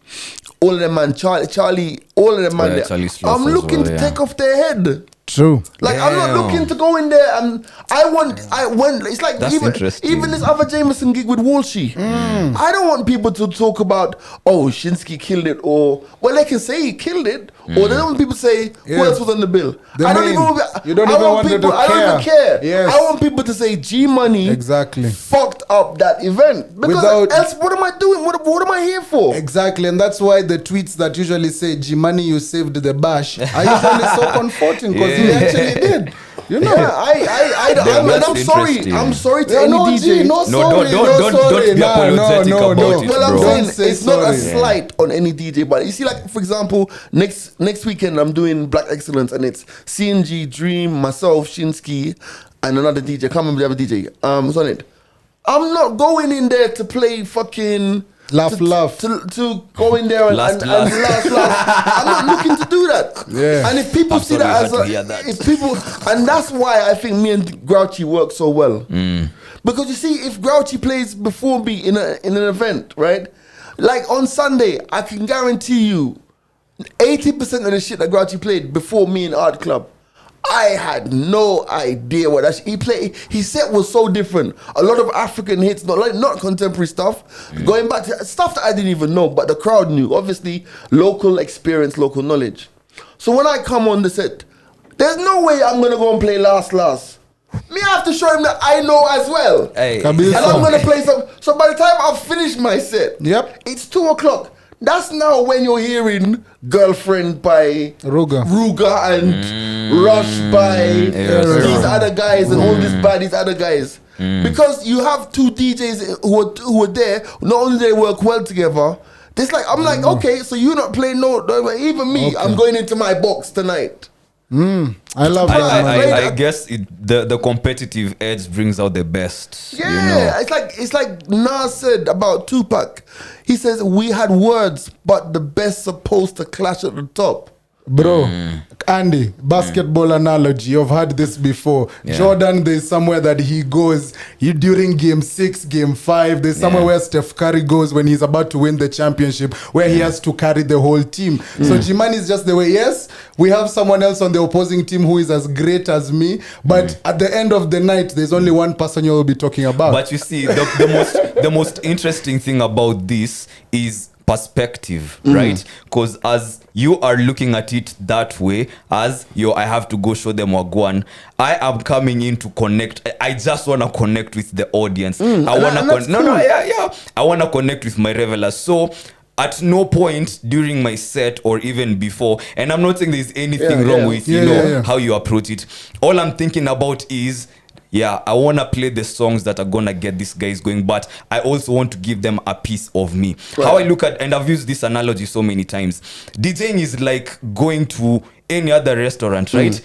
all of them, man, Charlie, all of them, man. Yeah, Charlie Sloth I'm as looking well, to yeah. take off their head. True. Like I'm not Damn. looking to go in there and I want. It's like That's interesting. even this other Jameson gig with Walshy. I don't want people to talk about Shinsky killed it, or well they can say he killed it, or they don't want people to say who Yeah. else was on the bill. The I don't main. even. You don't I even want want them people. to I don't even care. Yes. I want people to say G Money Exactly. fucked up that event because Without- else what am I doing? What am I here for? Exactly, and that's why the tweets that usually say "G-Money, you saved the bash" are usually so comforting because he Yeah. actually did. You know, Yeah, I'm sorry. interesting. I'm sorry to Yeah, any no, DJ. G, no, No, sorry, don't sorry. be Nah, apologetic no, about no. it, Well, I'm bro. saying Don't say it's not a sorry. slight on any DJ, but you see, like for example, next weekend I'm doing Black Excellence, and it's CNG, Dream, myself, Shinsky, and another DJ. I can't remember the other DJ. What's on it? I'm not going in there to play fucking. Laugh. To go in there and Last. laugh. I'm not looking to do that. Yeah. And if people I'm see sorry that you as had to hear that. if people, and that's why I think me and Grouchy work so well. Because you see, if Grouchy plays before me in an event, right? Like on Sunday, I can guarantee you, 80% of the shit that Grouchy played before me in Art Club, I had no idea what that he played. His set was so different. A lot of African hits, not contemporary stuff. Going back to stuff that I didn't even know, but the crowd knew. Obviously, local experience, local knowledge. So when I come on the set, there's no way I'm gonna go and play last. Me, I have to show him that I know as well. Hey. And I'm gonna play some. So by the time I've finished my set, it's 2:00. That's now when you're hearing Girlfriend by Ruga and Rush by these other guys and all this by these other guys. Because you have two DJs who are there, not only they work well together, I'm like, okay, so you're not playing even me, I'm going into my box tonight. I love that. I guess the competitive edge brings out the best. Yeah, you know? it's like Nas said about Tupac. He says we had words, but the best supposed to clash at the top. Bro, Andy, basketball analogy. You've heard this before. Yeah. Jordan, there's somewhere that he goes during game 6, game 5. There's somewhere where Steph Curry goes when he's about to win the championship, where he has to carry the whole team. So Jimani is just the way. Yes, we have someone else on the opposing team who is as great as me, but at the end of the night, there's only one person you will be talking about. But you see, the most interesting thing about this is perspective, right? Because as you are looking at it that way, as I have to go show them Wagwan, I am coming in to connect. I just want to connect with the audience. I want to I want to connect with my revelers. So at no point during my set or even before, and I'm not saying there's anything wrong with how you approach it. All I'm thinking about is, I want to play the songs that are going to get these guys going, but I also want to give them a piece of me. Right. How I look at, and I've used this analogy so many times, DJing is like going to any other restaurant, right?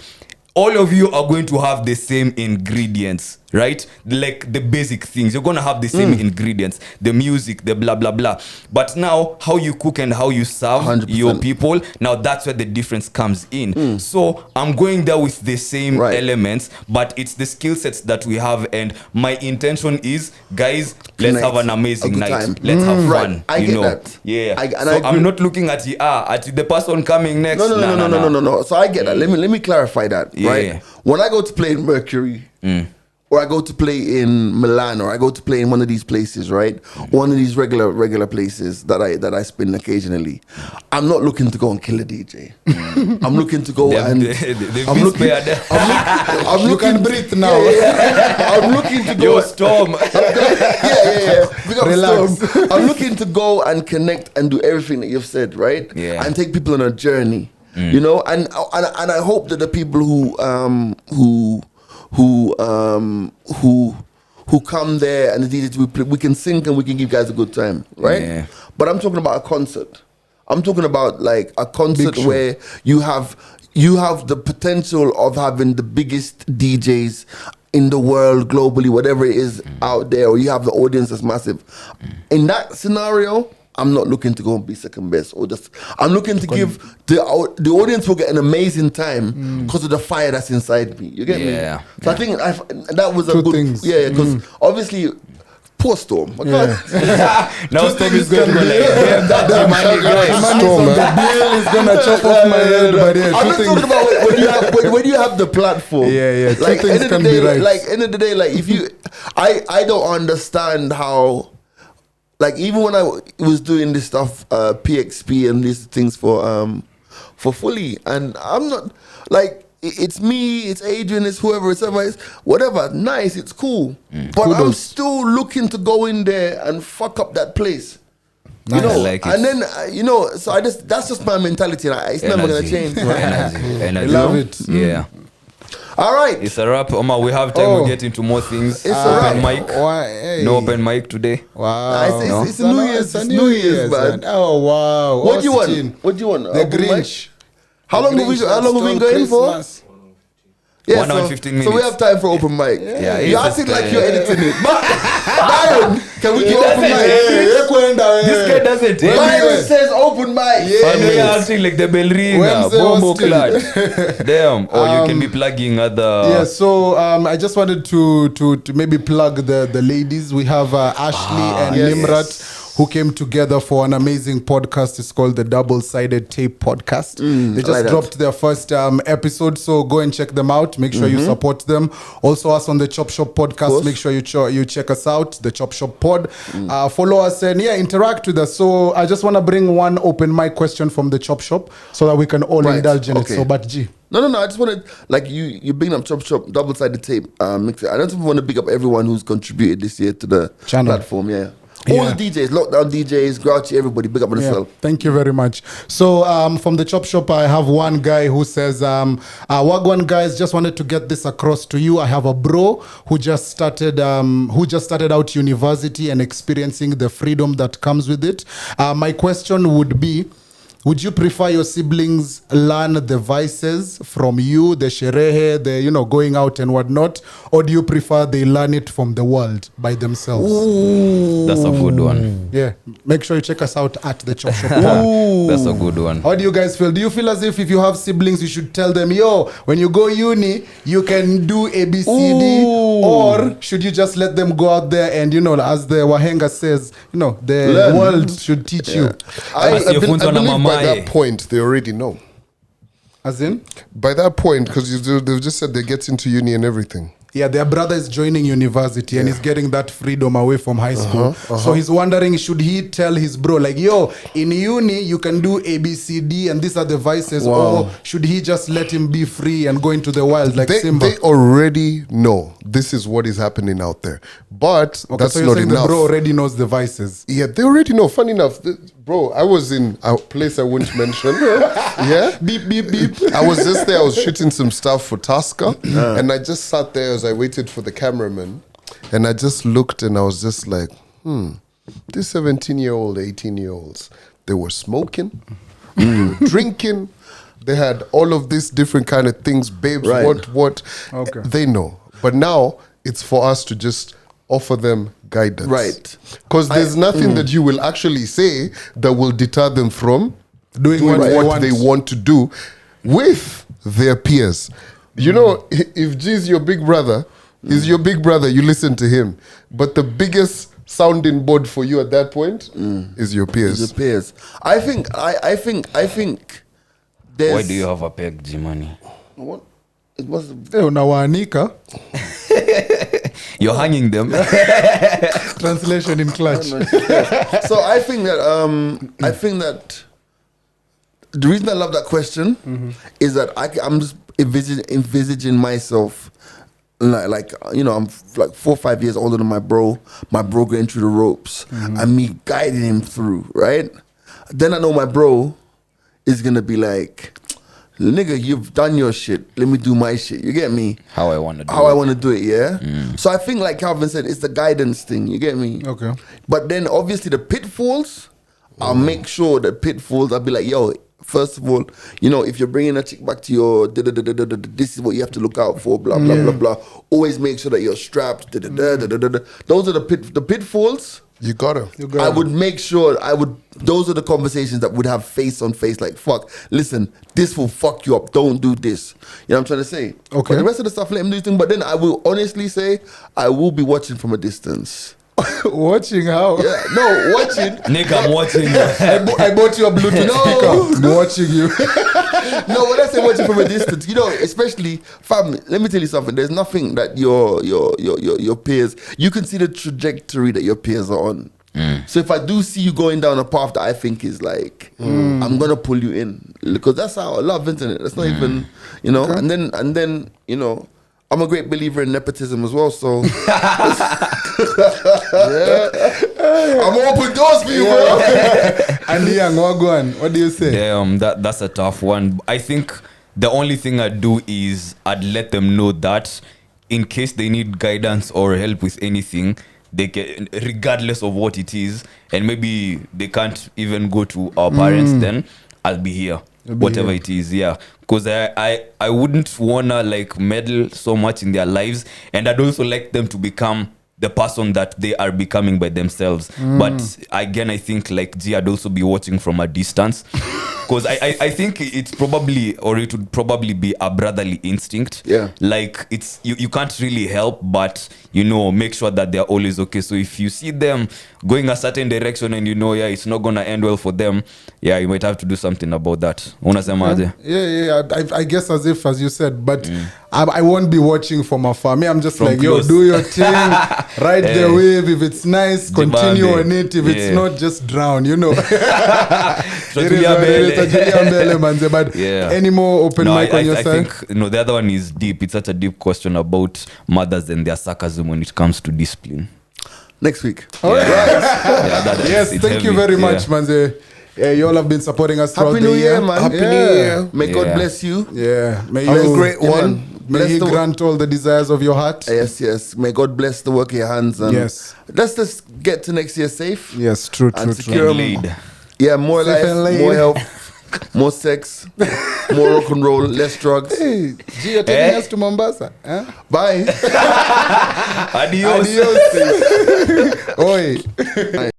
All of you are going to have the same ingredients, right? Like the basic things. You're going to have the same ingredients, the music, the blah, blah, blah. But now, how you cook and how you serve 100%. Your people, now that's where the difference comes in. So I'm going there with the same elements, but it's the skill sets that we have. And my intention is, guys, let's have an amazing night. Time. Let's have fun. I get that. Yeah. I'm not looking at the person coming next. No. So I get that. Let me clarify that. Right? When I go to play in Mercury, or I go to play in Milan, or I go to play in one of these places, right? One of these regular places that I spin occasionally. I'm not looking to go and kill a DJ. I'm looking to go I'm looking to breathe now. I'm looking to go. Yo, Storm. Relax. I'm looking to go and connect and do everything that you've said, right? Yeah. And take people on a journey. You know, and I hope that the people who come there and the DJs we can sing and we can give guys a good time, right? Yeah. But I'm talking about a concert. I'm talking about like a concert where you have the potential of having the biggest DJs in the world, globally, whatever it is out there, or you have the audience that's massive. In that scenario, I'm not looking to go and be second best, or just I'm looking to give the audience will get an amazing time because of the fire that's inside me. You get me? So I think that was a good thing. Yeah, because obviously. Poor Storm. Now Storm is going to go like, Storm, the bill is going to chop off my head. But I'm not talking about when you have the platform. Like, two things can be right. Like, end of the day, like, if you... I don't understand how... Like, even when I was doing this stuff, PXP and these things for Fully, and I'm not... Like... It's me, it's Adrian, it's whoever, it's whatever. Nice, it's cool. But I'm still looking to go in there and fuck up that place. Nice. You know, like and then so that's just my mentality. It's never gonna change. Energy. I love it. Yeah. All right, it's a wrap. Omar, we have time. We'll get into more things. It's open mic. No open mic today. Wow. It's New Year's, man. Oh wow. What do you want? The Grinch. How long have we going for? Yeah, 1 hour and 15 minutes. So we have time for open mic. Yeah, you acting like you're editing it. Byron, can we do open mic? This guy doesn't. Byron says open mic. You're acting like the bell ringer. Bombo clad. Damn. Or you can be plugging other. Yeah. So I just wanted to maybe plug the ladies. We have Ashley and Nimrat, who came together for an amazing podcast. It's called the Double-Sided Tape Podcast. They just dropped their first episode, so go and check them out. Make sure you support them. Also, us on the Chop Shop Podcast. Make sure you check us out, the Chop Shop Pod. Follow us and interact with us. So I just want to bring one open mic question from the Chop Shop so that we can all indulge in it. So, but G. No. I just wanted, like, you bring up Chop Shop, Double-Sided Tape. Mixer. I don't want to big up everyone who's contributed this year to the platform. All the DJs, lockdown DJs, Grouchy, everybody, big up on yourself. Thank you very much. So from the Chop Shop, I have one guy who says, Wagwan guys, just wanted to get this across to you. I have a bro who just started out university and experiencing the freedom that comes with it. My question would be, would you prefer your siblings learn the vices from you, the sherehe, the going out and whatnot, or do you prefer they learn it from the world by themselves? Ooh. That's a good one. Yeah, make sure you check us out at the Chop Shop. That's a good one. How do you guys feel? Do you feel as if you have siblings, you should tell them, yo, when you go uni, you can do ABCD, or should you just let them go out there and as the Wahenga says, the world should teach you? I believe by that point, they already know. As in? By that point, because they've just said they get into uni and everything. Yeah, their brother is joining university and he's getting that freedom away from high school. So he's wondering, should he tell his bro, like, yo, in uni, you can do ABCD and these are the vices, or should he just let him be free and go into the wild like Simba? They already know this is what is happening out there. But that's so not enough. The bro already knows the vices. Yeah, they already know. Funny enough, bro, I was in a place I won't mention. Yeah? Beep, beep, beep. I was just there. I was shooting some stuff for Tasker. And I just sat there as I waited for the cameraman. And I just looked and I was just like, these 17-year-old, 18-year-olds, they were smoking, drinking. They had all of these different kind of things, babes, what. Okay. They know. But now it's for us to just offer them guidance. Right. Because there's nothing that you will actually say that will deter them from doing what they want to do with their peers. You know, if G's your big brother, he's your big brother, you listen to him. But the biggest sounding board for you at that point is your peers. Is your peers. I think there's... Why do you have a peg, G-Money? What? It was... Unawaanika. You're hanging them. Translation in clutch. So I think that the reason I love that question is that I'm just envisaging myself like I'm like 4 or 5 years older than my bro going through the ropes and me guiding him through, right? Then I know my bro is gonna be like, nigga, you've done your shit. Let me do my shit. You get me? How I want to do it. How I want to do it, yeah? So I think, like Calvin said, it's the guidance thing. You get me? Okay. But then, obviously, the pitfalls, I'll make sure that pitfalls, I'll be like, yo, first of all, if you're bringing a chick back to your, this is what you have to look out for, blah, blah, blah, blah. Always make sure that you're strapped, Those are the pitfalls. You gotta. I would make sure those are the conversations that would have face on face, like, fuck, listen, this will fuck you up. Don't do this. You know what I'm trying to say? Okay. But the rest of the stuff, let him do his thing. But then I will honestly say, I will be watching from a distance. Watching how? Yeah, no, watching. Nick, I'm watching you. I bought you a Bluetooth speaker. I'm watching you. No, when I say watching from a distance, especially, fam, let me tell you something. There's nothing that your peers, you can see the trajectory that your peers are on. So if I do see you going down a path that I think is like, I'm gonna pull you in, because that's how I love internet. That's not even, okay. and then I'm a great believer in nepotism as well. So I'm open doors for you, bro. And Young Wagwan, what do you say? Damn, that's a tough one. I think the only thing I'd do is I'd let them know that in case they need guidance or help with anything, they can, regardless of what it is, and maybe they can't even go to our parents, then I'll be here. Whatever it is, yeah. Because I wouldn't wanna like meddle so much in their lives, and I'd also like them to become the person that they are becoming by themselves. But again, I think like G, I'd also be watching from a distance. because I think it's probably, or it would probably be a brotherly instinct. Yeah. Like it's you can't really help but make sure that they're always okay. So if you see them going a certain direction and it's not gonna end well for them, you might have to do something about that. Unasemaje? I guess as you said, but I won't be watching from afar. Me, I'm just From like, close. do your thing, ride the wave. If it's nice, continue Jibambe. on it. If it's not, just drown. It is what Tutulia it is, mbele. tutulia mbele, manze. But any more open mic on your I side? think the other one is deep. It's such a deep question about mothers and their sarcasm when it comes to discipline. Next week. All right. Yes, thank you very much, manze. You all have been supporting us throughout Happy the New Year, man. Happy New Year. May God bless you. Yeah. May Have a you great one. May Bless He the- grant all the desires of your heart. Yes. May God bless the work of your hands. And Yes. let's just get to next year safe. Yes, true. And secure. And lead. Yeah, more Safe and life, laid. more health, more sex, more rock and roll, less drugs. Hey, G, you're taking us to Mombasa. Huh? Bye. Adios. Oi.